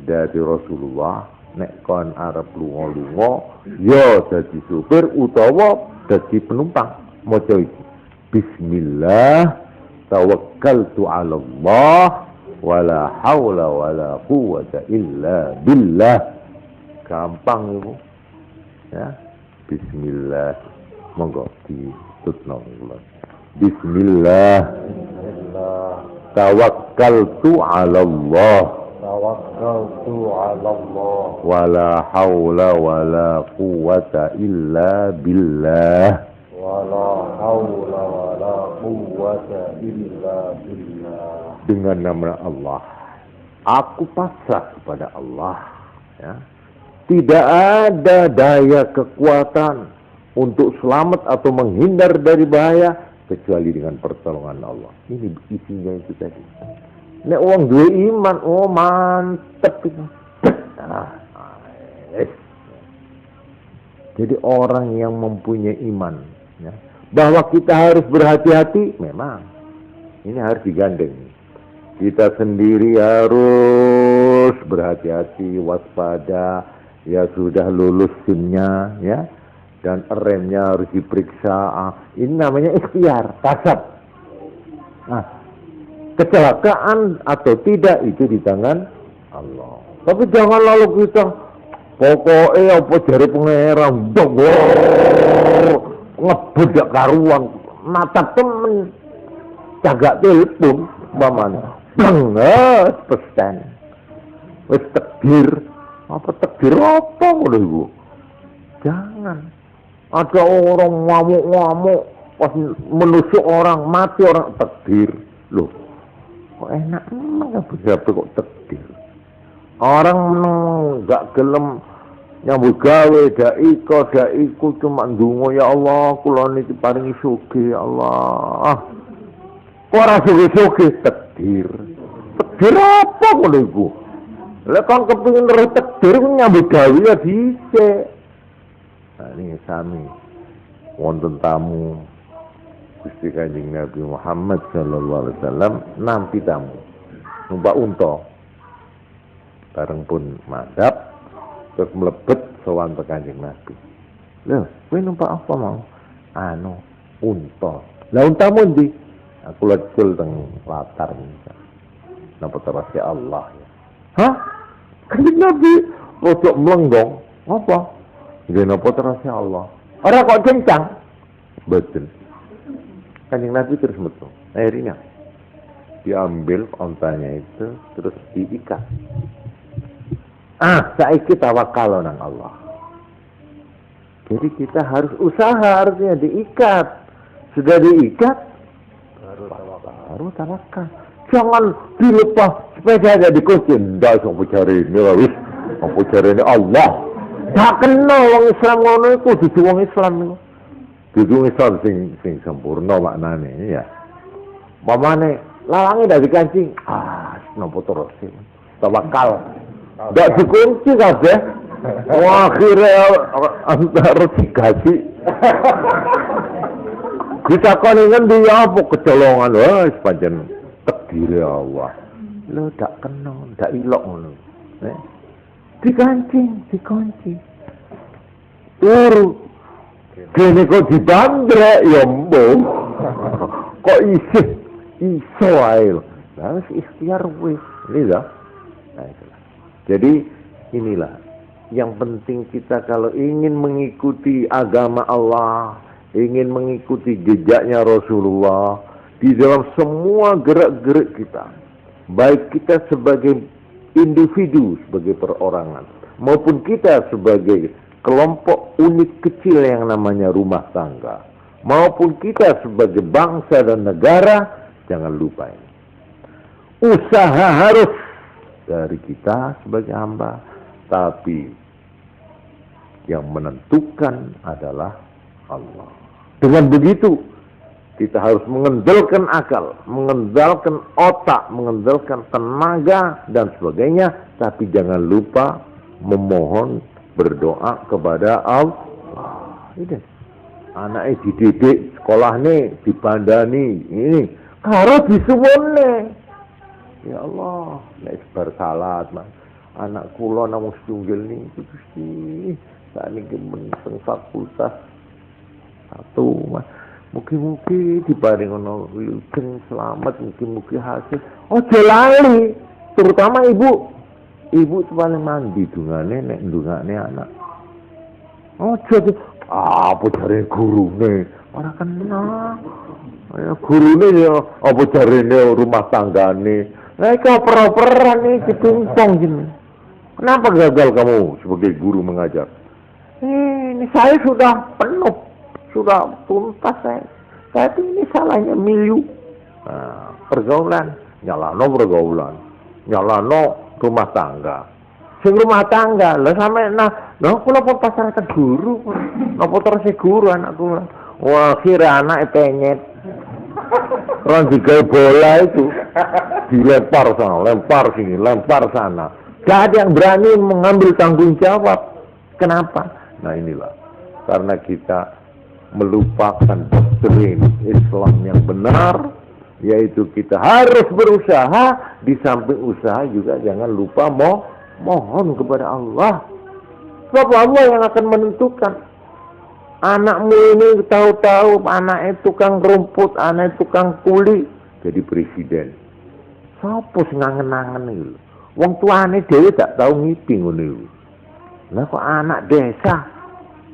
dari Rasulullah. Nek kon arep lunga-lunga ya dadi supir utawa dadi penumpang. Maca iki. Bismillah tawakkaltu 'ala Allah wala haula wala quwwata illa billah. Gampang itu. Ya. Bismillah. Monggo ditutno kula. Bismillah. Tawakkaltu 'ala Allah. Wala haula wala quwwata illa billah. Dengan nama Allah, aku pasrah kepada Allah. Ya. Tidak ada daya kekuatan untuk selamat atau menghindar dari bahaya kecuali dengan pertolongan Allah. Ini isinya itu tadi. Nek wong duwe iman, mantep itu. Jadi orang yang mempunyai iman, ya, bahwa kita harus berhati-hati, memang ini harus digandeng. Kita sendiri harus berhati-hati, waspada. Ya sudah lulus SIM-nya, ya, dan remnya harus diperiksa. Ini namanya ikhtiar, kasab. Kecelakaan atau tidak itu di tangan Allah. Tapi jangan lalu kita pokoknya apa jari pangeran ngebedak karuan natap temen cagak telepon mamanya banget pesan wis takdir apa ngono iku. Jangan ada orang ngamuk-ngamuk pas menusuk orang, mati orang, takdir loh. Kok enak enggak bisa kok takdir. Orang enggak gelem nyambut gawe daiku cuma ndonga ya Allah kula niki paringi sugih ya Allah. Kok ora sugih takdir. Takdir apa ngono iku? Lah kan kepengin ngerti takdir nyambut gawe ya dhisik. Nah ini sami wonten tamu Gusti Kanjeng Nabi Muhammad sallallahu alaihi wasallam nampi tamu numpak unta bareng pun madhap terus mlebet sowan Kanjeng Nabi. Lho, kowe numpak apa mau? Unta. Lah untamu ndi? Aku lecul teng latar niku. Napa terus ya Allah ya. Hah? Kanjeng Nabi rojok mlenggong. Apa? Nggih napa terus ya Allah. Ora kok kencang. Betul. Kanjeng Nabi terus metu. Akhirnya diambil ontanya itu terus diikat. Saiki tawakal nang Allah. Jadi kita harus usaha, harusnya diikat. Sudah diikat baru tawakal. Jangan dilepas sepeda aja dikunci. Ndak iso cari ini wis. Apa cari ini Allah. Tak kenal wong Islam ngono iku dudu wong Islam niku. Dudu Islam sing sempurna maknane ya. Pamane lawange ndak dikancing. Napa terus sih? Tawakal. Ndak dikunci kabeh. Wah, akhirnya antara dikasih. Ditakoni ngendi apa kecolongan wis pancen takdir Allah. Lho ndak kenal, ndak ilok ngono. Dikancing, dikunci. Turu. Kene kok dibandrek ya mbok. Kok iso ae lho. Lah wis ikhtiar wis, lho. Nah, itulah. Jadi inilah yang penting kita kalau ingin mengikuti agama Allah, ingin mengikuti jejaknya Rasulullah di dalam semua gerak-gerik kita. Baik kita sebagai individu, sebagai perorangan, maupun kita sebagai kelompok unit kecil yang namanya rumah tangga, maupun kita sebagai bangsa dan negara, jangan lupa ini. Usaha harus dari kita sebagai hamba, tapi yang menentukan adalah Allah. Dengan begitu, kita harus mengendalikan akal, mengendalikan otak, mengendalikan tenaga, dan sebagainya. Tapi jangan lupa memohon, berdoa kepada Allah. Ini anaknya dididik, sekolah nih, dibandani, ini. Karo disuwune. Ya Allah, nek bersalat, Mas. Anak kula namung setunggal nih, Gusti. Sakniki men fakultas 1, Mas. Mugi-mugi diparing ono wilujeng selamat, mugi-mugi hasil. Ojo lali, terutama ibu. Ibu itu paling mandi dungane nek ndungane anak. Ojo apa jare gurune, ora kenal. Ya gurune ya apa jarene rumah tanggane. Lah iki oper-operan iki ditumpong jeneng. Kenapa gagal kamu sebagai guru mengajar? Ini saya sudah penuh, sudah tuntas saya. Tapi ini salahnya milieu. Pergaulan, nyalano pergaulan, nyalano rumah tangga. Sing rumah tangga, lah sampe kula pun pasrahkan guru. Napa terus guru anak kula. Wah, kira anak penyet. Orang digawe bola itu dilempar sana, lempar sini, lempar sana. Gak ada yang berani mengambil tanggung jawab. Kenapa? Nah inilah, karena kita melupakan doktrin Islam yang benar, yaitu kita harus berusaha. Di samping usaha juga jangan lupa mohon kepada Allah. Sebab Allah yang akan menentukan. Anakmu ini tahu-tahu anaknya tukang rumput, anaknya tukang kuli, jadi presiden. Sopo sing ngangen-angen iki? Wong tuane dhewe tak tahu ngipi ngono iku. Lah kok anak desa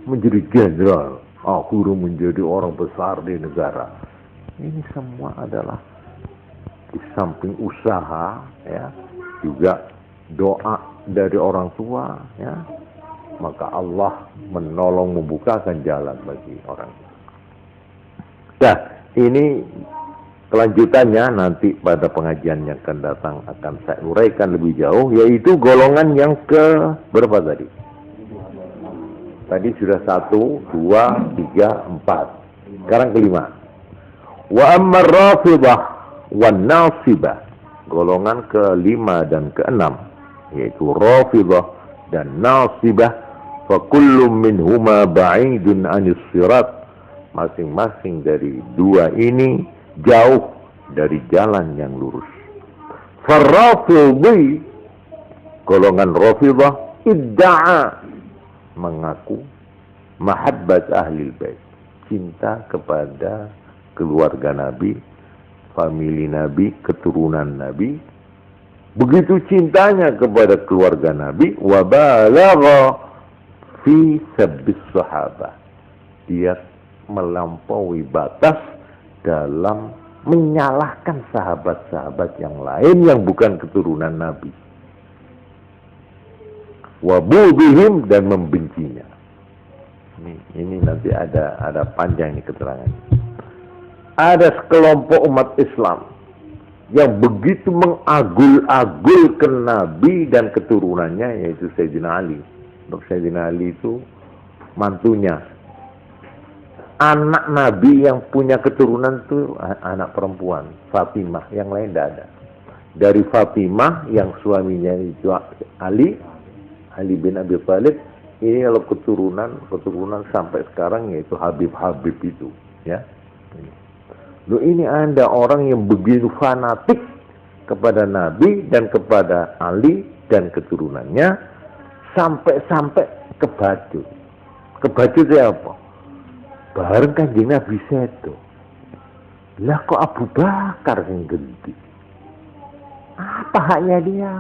menjadi jenderal, guru menjadi orang besar di negara. Ini semua adalah di samping usaha, ya, juga doa dari orang tua, ya. Maka Allah menolong, membukakan jalan bagi orang. Nah, ini kelanjutannya nanti pada pengajian yang akan datang akan saya uraikan lebih jauh, yaitu golongan yang ke berapa tadi? Tadi sudah 1, 2, 3, 4. Sekarang kelima. Wa ammar rafidah wan nasibah. Golongan ke-5 dan ke-6, yaitu rafidah dan nasibah. Fa kullu minhuma ba'idun 'anis sirat. Masing-masing dari dua ini jauh dari jalan yang lurus. Farrafidhi, golongan rafidah, idda'a, mengaku mahabbat ahlil bait, cinta kepada keluarga Nabi, famili Nabi, keturunan Nabi. Begitu cintanya kepada keluarga Nabi, wa balagha fi sabbis sahabah, dia melampaui batas dalam menyalahkan sahabat-sahabat yang lain yang bukan keturunan Nabi. Wa bughihim, dan membencinya. Ini nanti ada panjang ini keterangannya. Ada sekelompok umat Islam yang begitu mengagul-agulkan Nabi dan keturunannya, yaitu Sayyidina Ali. Untuk Sayyidina Ali itu mantunya. Anak Nabi yang punya keturunan itu anak perempuan, Fatimah. Yang lain tidak ada. Dari Fatimah yang suaminya itu Ali bin Abi Thalib. Ini kalau keturunan sampai sekarang, yaitu Habib itu, ya. Loh, ini ada orang yang begitu fanatik kepada Nabi dan kepada Ali dan keturunannya, sampai ke baju. Ke baju itu apa? Bareng Kanjeng Nabi sedo. Lah kok Abu Bakar yang ganti? Apa haknya dia?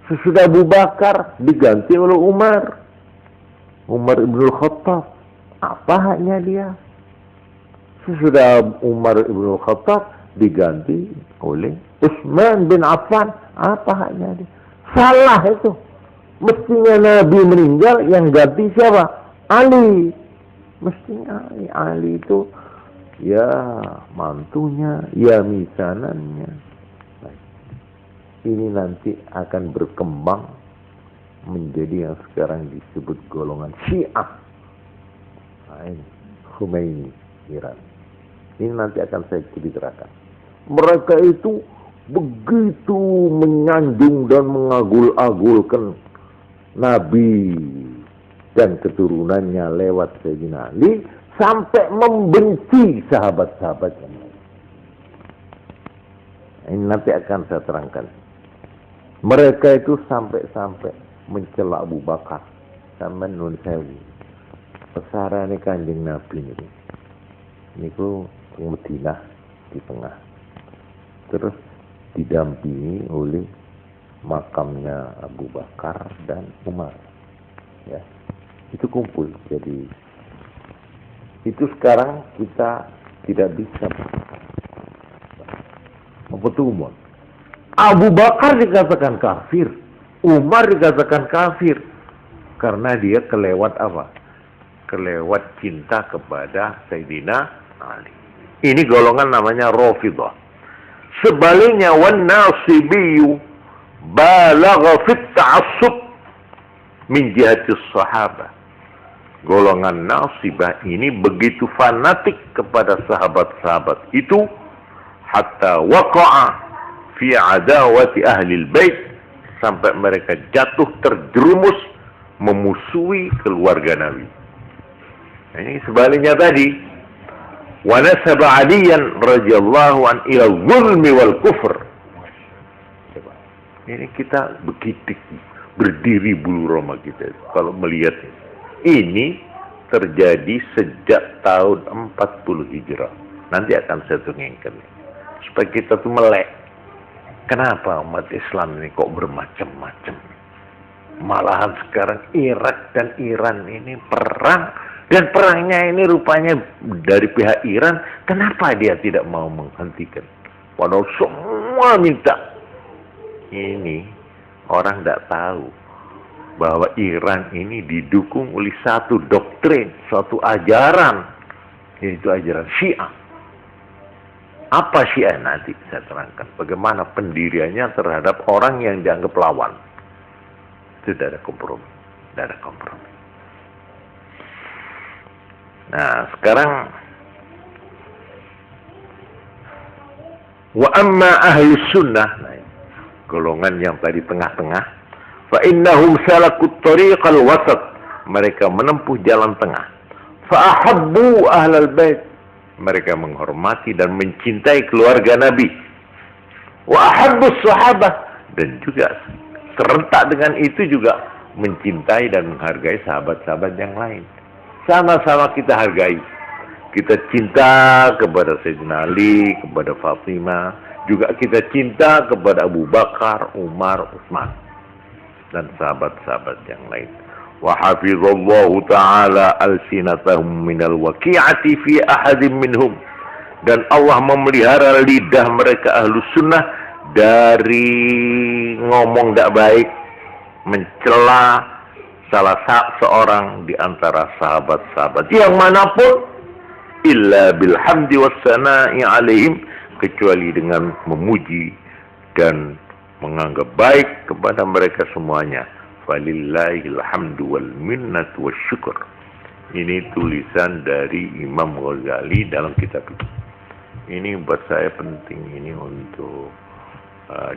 Sesudah Abu Bakar diganti oleh Umar Ibn Khattab. Apa haknya dia? Sesudah Umar Ibn Khattab diganti oleh Utsman bin Affan. Apa haknya dia? Salah itu. Mestinya Nabi meninggal, yang ganti siapa? Ali. Mestinya Ali itu ya mantunya, ya misanannya. Nah, ini nanti akan berkembang menjadi yang sekarang disebut golongan Syiah. Nah, ini Khomeini, Iran. Ini nanti akan saya ceritakan. Mereka itu begitu menyanjung dan mengagul-agulkan Nabi dan keturunannya lewat Sayyidina Ali, sampai membenci sahabat-sahabat yang lain. Ini nanti akan saya terangkan. Mereka itu sampai mencela Abu Bakar sama Nun Sewu. Pesarane Kanjeng Nabi ini. Niku Madinah di tengah. Terus didampingi oleh makamnya Abu Bakar dan Umar. Ya. Itu kumpul. Jadi itu sekarang kita tidak bisa mempertemuan. Abu Bakar dikatakan kafir, Umar dikatakan kafir karena dia kelewat apa? Kelewat cinta kepada Sayyidina Ali. Ini golongan namanya Rafidhah. Sebaliknya wan Nasibiyyu balagha fit ta'assub min jihati sahabat. Golongan Nasibah ini begitu fanatik kepada sahabat-sahabat itu, hatta waqa'a fi adawati ahli al-bait, sampai mereka jatuh terjerumus memusuhi keluarga Nabi. Nah, ini sebaliknya tadi, wa nasaba Aliyan radhiyallahu an ila zulmi wal kufr. Ini kita begitu berdiri bulu roma kita kalau melihat ini terjadi sejak tahun 40 Hijrah. Nanti akan saya dongengkan supaya kita tuh melek. Kenapa umat Islam ini kok bermacam-macam? Malahan sekarang Irak dan Iran ini perang, dan perangnya ini rupanya dari pihak Iran. Kenapa dia tidak mau menghentikan? Padahal semua minta. Ini orang tidak tahu bahwa Iran ini didukung oleh satu doktrin, suatu ajaran, yaitu ajaran Syiah. Apa Syiah? Nanti saya terangkan bagaimana pendiriannya terhadap orang yang dianggap lawan. Itu tidak ada kompromi. Tidak ada kompromi. Nah, sekarang wa amma ahli sunnah, golongan yang tadi tengah-tengah, fa innahum salakut tariqal wasat, mereka menempuh jalan tengah. Fa ahabbu ahlal bait, mereka menghormati dan mencintai keluarga Nabi. Wa ahabbu sahabah, dan juga serentak dengan itu juga mencintai dan menghargai sahabat-sahabat yang lain. Sama-sama kita hargai. Kita cinta kepada Sayyidina Ali, kepada Fatimah, juga kita cinta kepada Abu Bakar, Umar, Utsman, dan sahabat-sahabat yang lain. Wa hafizallahu ta'ala alsinatahum minal waqi'ati fi ahadin minhum, Dan Allah memelihara lidah mereka ahlu sunnah dari ngomong tidak baik, mencela salah seorang di antara sahabat-sahabat yang manapun, illa bilhamdi wassana'i alaihim, kecuali dengan memuji dan menganggap baik kepada mereka semuanya. Falillahil hamdu wal minnatu wassyukur. Ini tulisan dari Imam Ghazali dalam kitab itu. Ini buat saya penting ini untuk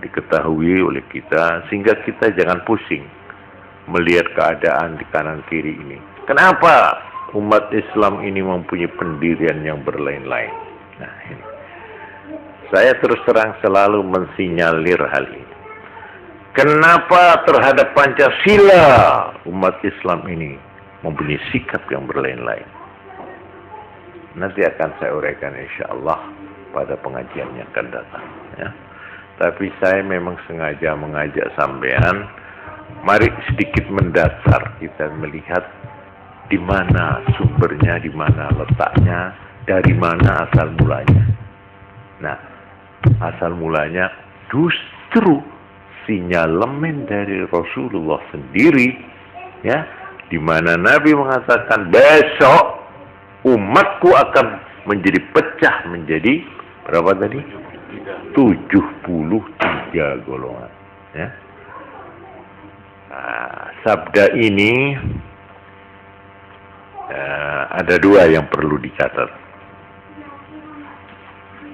diketahui oleh kita, sehingga kita jangan pusing melihat keadaan di kanan kiri ini. Kenapa umat Islam ini mempunyai pendirian yang berlain-lain? Nah, ini. Saya terus terang selalu mensinyalir hal ini. Kenapa terhadap Pancasila umat Islam ini mempunyai sikap yang berlain-lain? Nanti akan saya uraikan insya-Allah pada pengajian yang akan datang. Ya. Tapi saya memang sengaja mengajak sampean, mari sedikit mendasar kita melihat di mana sumbernya, di mana letaknya, dari mana asal mulanya. Nah, asal mulanya justru sinyalemen dari Rasulullah sendiri, ya, di mana Nabi mengatakan besok umatku akan menjadi pecah menjadi berapa tadi? 73 golongan. Ya. Nah, sabda ini ada dua yang perlu dicatat.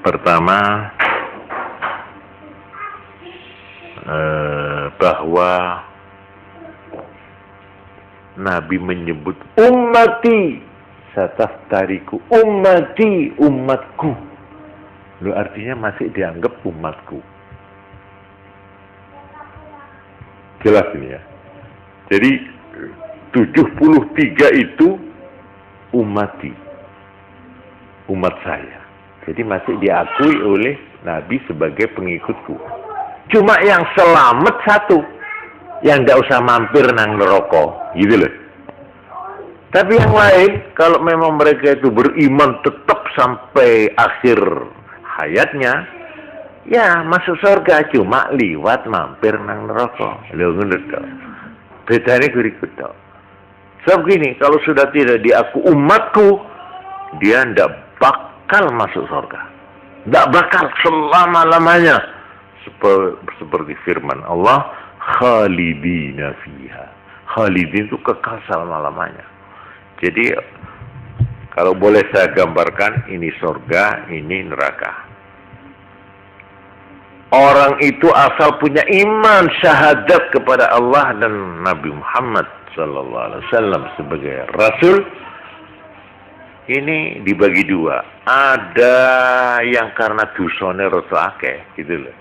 Pertama, bahwa Nabi menyebut ummati sataftariku, ummati, umatku. Lu artinya masih dianggap umatku. Jelas ini ya. Jadi 73 itu ummati, umat saya. Jadi masih diakui oleh Nabi sebagai pengikutku. Cuma yang selamat satu, yang tidak usah mampir nang neraka, gitu loh. Tapi yang lain, kalau memang mereka itu beriman tetap sampai akhir hayatnya, ya masuk surga, cuma liwat mampir nang neraka. Lho ngono to. Bedane berikut to. Sebab gini, kalau sudah tidak diaku umatku, dia tidak bakal masuk surga. Tidak bakal selama-lamanya. Seperti firman Allah, khalidina fiha. Khalidin itu kekal selama-lamanya. Jadi kalau boleh saya gambarkan, ini surga, ini neraka. Orang itu asal punya iman syahadat kepada Allah dan Nabi Muhammad sallallahu alaihi wasallam sebagai rasul, ini dibagi dua. Ada yang karena dosane rada akeh gitu loh.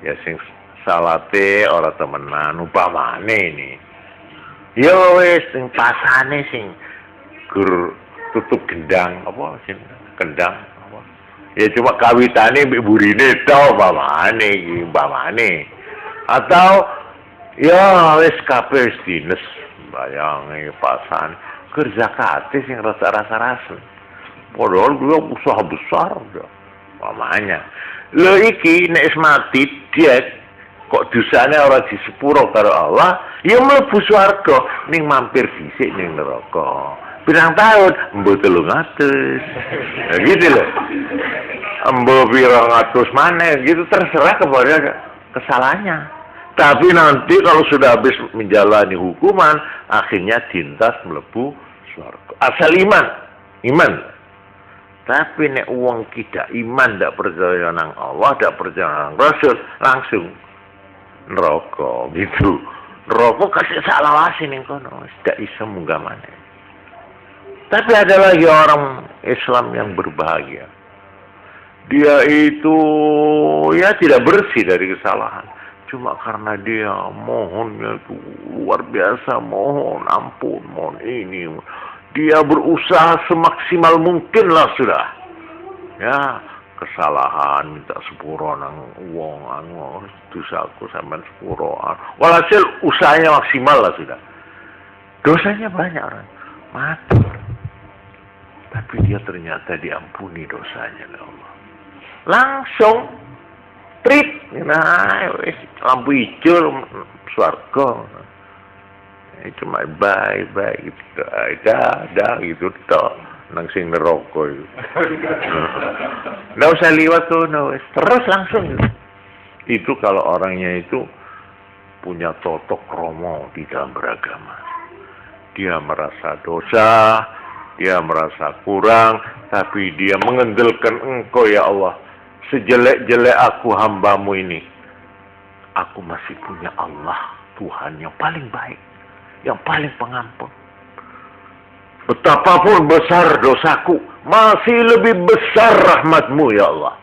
Ya sing salate ora temenan upamane ini. Ya wis sing pasane sing gur tutup gendang apa sing kendang apa. Ya cuma kawitane mbek burine tok upamane iki upamane. Atau ya wis kabeh wis dines bayange pasan gur zakate sing rasa-rasa. Padahal dia usaha besar udah. Upamanya. Lho iki nek mati dia kok dosane ora disepuro karo Allah, ya mlebu swarga ning mampir dhisik ning neraka. Pirang tahun? Mbok 300. Nah, gitu loh. Mbok 200 maneh gitu, terserah kepada kesalahannya. Tapi nanti kalau sudah habis menjalani hukuman, akhirnya dintas mlebu swarga. Asal iman. Tapi nek wong tidak iman, tidak percaya nang Allah, tidak percaya nang Rasul, langsung neraka gitu. Neraka kasih salawase ning kono, tidak iso munggah maneh. Tapi ada lagi orang Islam yang berbahagia. Dia itu ya tidak bersih dari kesalahan. Cuma karena dia mohonnya itu luar biasa, mohon ampun, mohon ini. Dia berusaha semaksimal mungkin lah sudah. Ya, kesalahan minta sepuro nang wong anu dosaku sampean sepuro. Walhasil usahanya maksimal lah sudah. Dosanya banyak orang. Matur. Tapi Tapi dia ternyata diampuni dosanya oleh Allah. Langsung trip, nah, lampu hijau swarga. Cuma bye gitu, dah gitu toh, nang sing neraka itu. Nggak usah liwat tuh, terus langsung. Itu kalau orangnya itu punya totok kromo di dalam beragama. Dia merasa dosa, dia merasa kurang, tapi dia mengendalkan Engkau ya Allah. Sejelek-jelek aku hambamu ini, aku masih punya Allah, Tuhan yang paling baik, yang paling pengampun. Betapapun besar dosaku, masih lebih besar rahmatmu ya Allah.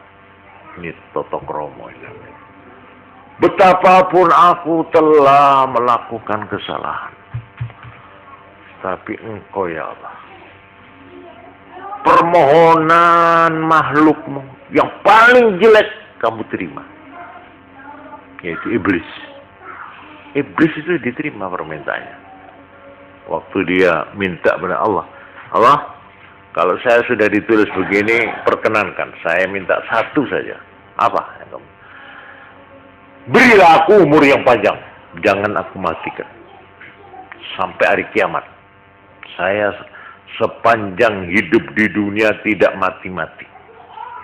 Ini totok romo ya. Betapapun aku telah melakukan kesalahan, tapi Engkau ya Allah, permohonan makhlukmu yang paling jelek kamu terima, yaitu iblis. Iblis itu diterima permintaannya. Waktu dia minta kepada Allah, Allah, kalau saya sudah ditulis begini, perkenankan, saya minta satu saja. Apa? Berilah aku umur yang panjang, jangan aku matikan sampai hari kiamat. Saya sepanjang hidup di dunia tidak mati-mati.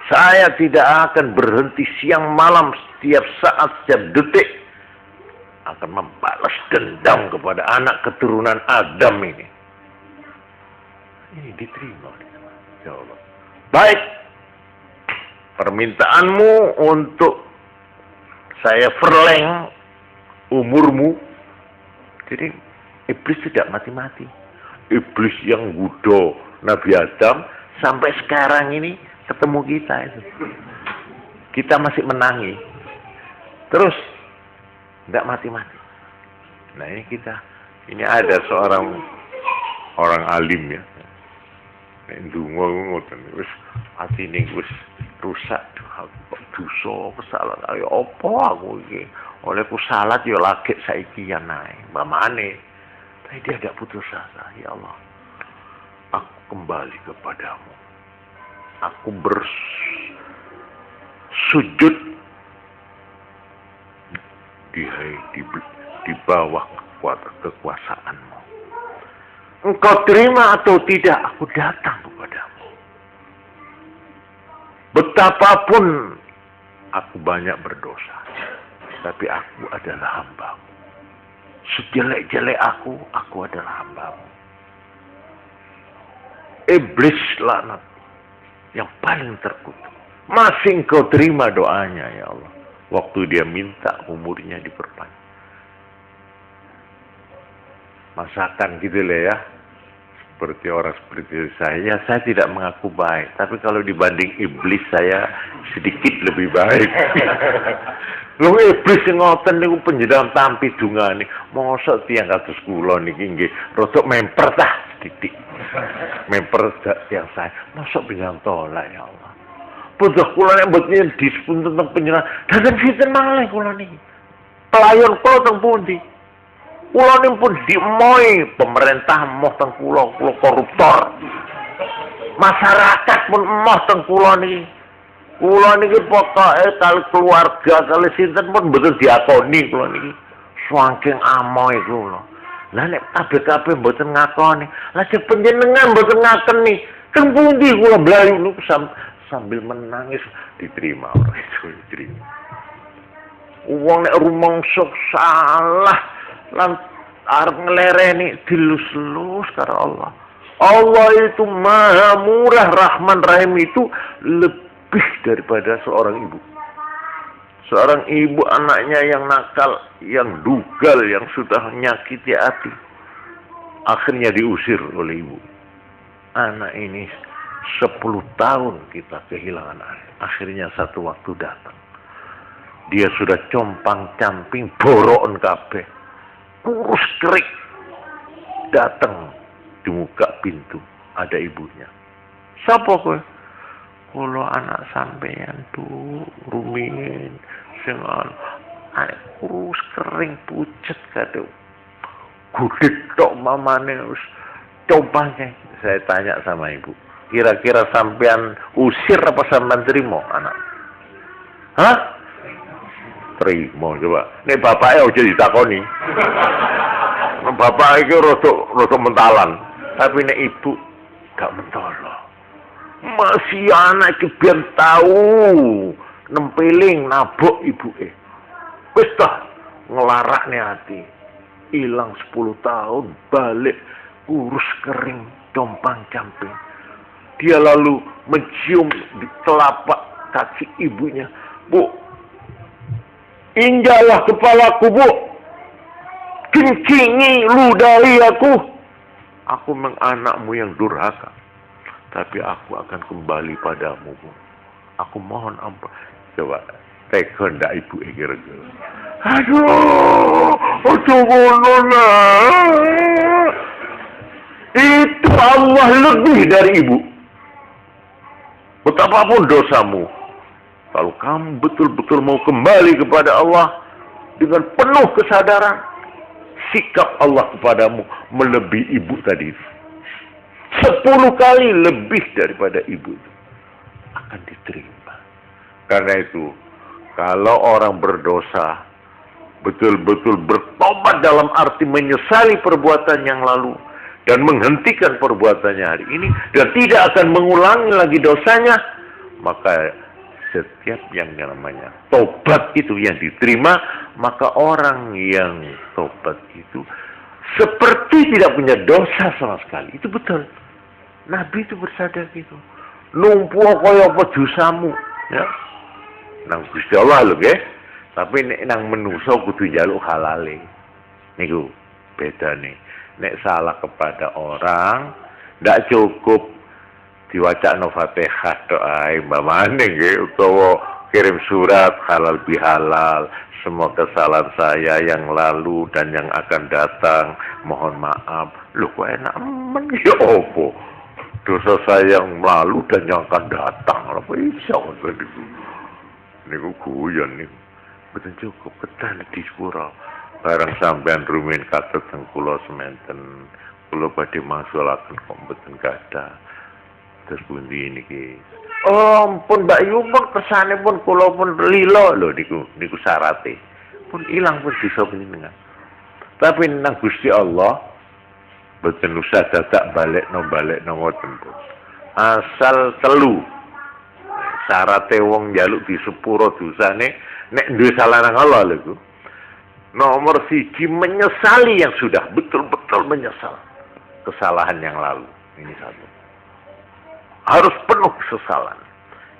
Saya tidak akan berhenti siang malam, setiap saat, setiap detik akan membalas dendam kepada anak keturunan Adam ini. Ini diterima, ya Allah. Baik, permintaanmu untuk saya verleng umurmu. Jadi iblis tidak mati-mati. Iblis yang gudo Nabi Adam sampai sekarang ini ketemu kita itu. Kita masih menangi. Terus tidak mati-mati. Nah ini ada seorang orang alim ya. Ndonga ngoten wis atine wis rusak dosa kesalahan. Ayo apa aku iki? Olehku salat ya lagi saiki ya nae. Mamane. Tapi dia tidak putus asa. Ya Allah, aku kembali kepadamu. Aku bersujud di bawah kekuasaanmu. Engkau terima atau tidak, aku datang kepadamu. Betapapun aku banyak berdosa, tapi aku adalah hambamu. Sejelek-jelek aku adalah hambamu. Iblis laknat yang paling terkutuk, masih engkau terima doanya ya Allah. Waktu dia minta umurnya diperpanjang. Masakan gitu lah ya. Seperti orang seperti saya tidak mengaku baik. Tapi kalau dibanding iblis, saya sedikit lebih baik. Lu iblis ngoten niku penjenengan tampi dungane. Mosok tiyang kados kula niki nggih rodok memper tah sithik. Memper yang saya. Mosok penjenengan tolak ya Allah. Putuh kula nek mboten dispun tentang penjenengan. Dadan sinten malih kula niki. Pelayan kula teng pundi? Kula niki pun dimoi pemerintah moh teng kula koruptor. Masyarakat pun moh teng kula niki. Kula niki pokoke kali keluarga kali sinten pun mboten diakoni kula niki. Saking amoe kula. Lah nek kabeh-kabeh mboten ngakoni, lah sing panjenengan mboten ngakeni, teng pundi kula mlayu niku sambil menangis diterima orang itu diterima. Wong nek rumangsa salah lan arep nglereni dilus-lus karo Allah. Allah itu Maha Murah, Rahman Rahim itu lebih daripada seorang ibu. Seorang ibu anaknya yang nakal, yang dugal, yang sudah menyakiti hati, akhirnya diusir oleh ibu. Anak ini 10 tahun kita kehilangan anak. Akhirnya satu waktu datang. Dia sudah compang-camping, borokan kabeh, kurus kerik. Datang di muka pintu, ada ibunya. Sapa kowe? Kula anak sampeyan tuh rumiyin sing anak kurus kering pucet kado. Gudeg tok mamane wis compangnya. Saya tanya sama ibu, Kira-kira sampean usir apa sampean terima anak? Hah? Terima coba. Nek bapaknya aja ditakoni. Bapak itu rada mentalan. Tapi nek ibu gak mentolo. Masih anak itu biar tahu nempeling nabok ibuke. Wis dah ngelarakne hati. Hilang 10 tahun balik kurus kering compang-camping. Dia lalu mencium di telapak kaki ibunya. Bu, injaklah kepalaku, Bu. Kencingi ludahi aku. Aku memang anakmu yang durhaka. Tapi aku akan kembali padamu, Bu. Aku mohon ampun. Coba, tega ndak ibu kira-kira. Aduh, itu Allah lebih dari ibu. Betapapun dosamu, kalau kamu betul-betul mau kembali kepada Allah dengan penuh kesadaran, sikap Allah kepadamu melebihi ibu tadi. 10 kali lebih daripada ibu itu akan diterima. Karena itu, kalau orang berdosa betul-betul bertobat dalam arti menyesali perbuatan yang lalu dan menghentikan perbuatannya hari ini dan tidak akan mengulangi lagi dosanya, maka setiap yang namanya tobat itu yang diterima, maka orang yang tobat itu seperti tidak punya dosa sama sekali. Itu betul. Nabi itu bersabda gitu. Numpuh kaya apa dosamu, ya. Nang Gusti Allah lho nggih. Tapi nek nang menungso kudu njaluk halale. Niku bedane. Nek salah kepada orang, ndak cukup diwacakno Fatihah doa mbamane nggih utawa kirim surat halal bihalal. Semua kesalahan saya yang lalu dan yang akan datang, mohon maaf. Lho kok enak men ya opo? Dosa saya yang lalu dan yang akan datang. Apa iso niku? Niku guyon niku. Betul cukup betah di sepura. Barang sampean rumin katut teng kula semanten. Kula badhe mangsulaken kompeten kathah. Terus pundi niki? Oh, ampun Mbak Yu pun kesane pun kula pun lilo lho niku syarate. Pun ilang pun bisa panjenengan. Tapi nang Gusti Allah boten usah dadak balekno ngoten pun. Asal telu. Syarate wong njaluk di sepuro dosane nek duwe salah nang Allah lho. Nomor 1 menyesali yang sudah betul-betul menyesal kesalahan yang lalu. Ini satu. Harus penuh kesesalan.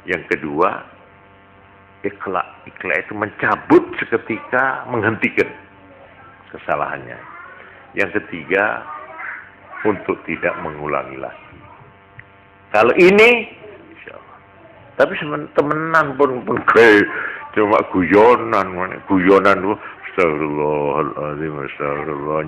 Yang kedua, ikhlas. Ikhlas itu mencabut seketika, menghentikan kesalahannya. Yang ketiga, untuk tidak mengulangi lagi. Kalau ini, insya Allah. Tapi temenan pun kayak cuma guyonan itu. Astagfirullahaladzim, astagfirullah,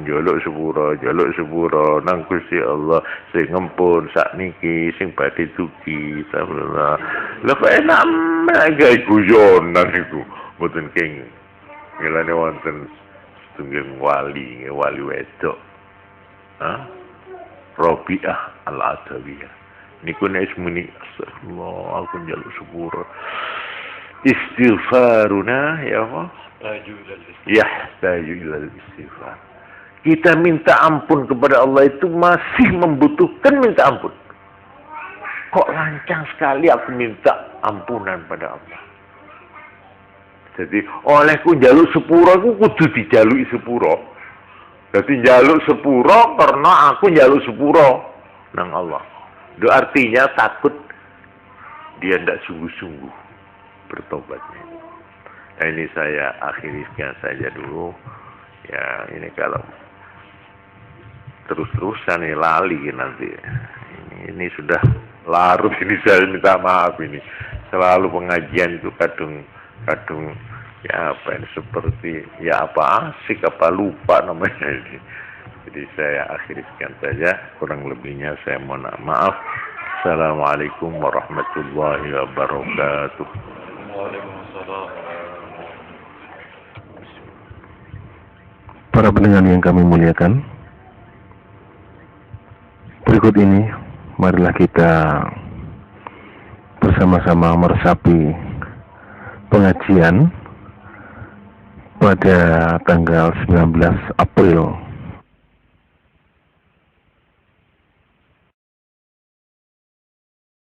jaluk sepura, nang Gusti Allah, sing ngempun, sakniki, sing badhe dugi, astagfirullah. Lah kok enak gawe guyonan iku, mboten kenging. Ngelane wonten setunggal wali wedok. Rabi'ah al-Adawiyah. Niku nek muni astagfirullah, aku njaluk sepura. Istighfaruna ya Allah. Yahtaju ilal istighfar. Kita minta ampun kepada Allah itu masih membutuhkan minta ampun. Kok lancang sekali aku minta ampunan pada Allah. Jadi olehku njaluk sepuro aku kudu dijaluki sepuro. Jadi njaluk sepuro karena aku njaluk sepuro nang Allah. Itu artinya takut dia tidak sungguh-sungguh bertobatnya. Nah, ini saya akhiri sekian saja dulu. Ya, ini kalau terus-terusan ini lali nanti. Ini sudah larut ini, saya minta maaf ini. Selalu pengajian itu kadung ya apa ini seperti ya apa asik apa lupa namanya ini. Jadi saya akhiri sekian saja. Kurang lebihnya saya mohon maaf. Assalamualaikum warahmatullahi wabarakatuh. Waalaikumsalam. Para pendengar yang kami muliakan, berikut ini marilah kita bersama-sama meresapi pengajian pada tanggal 19 April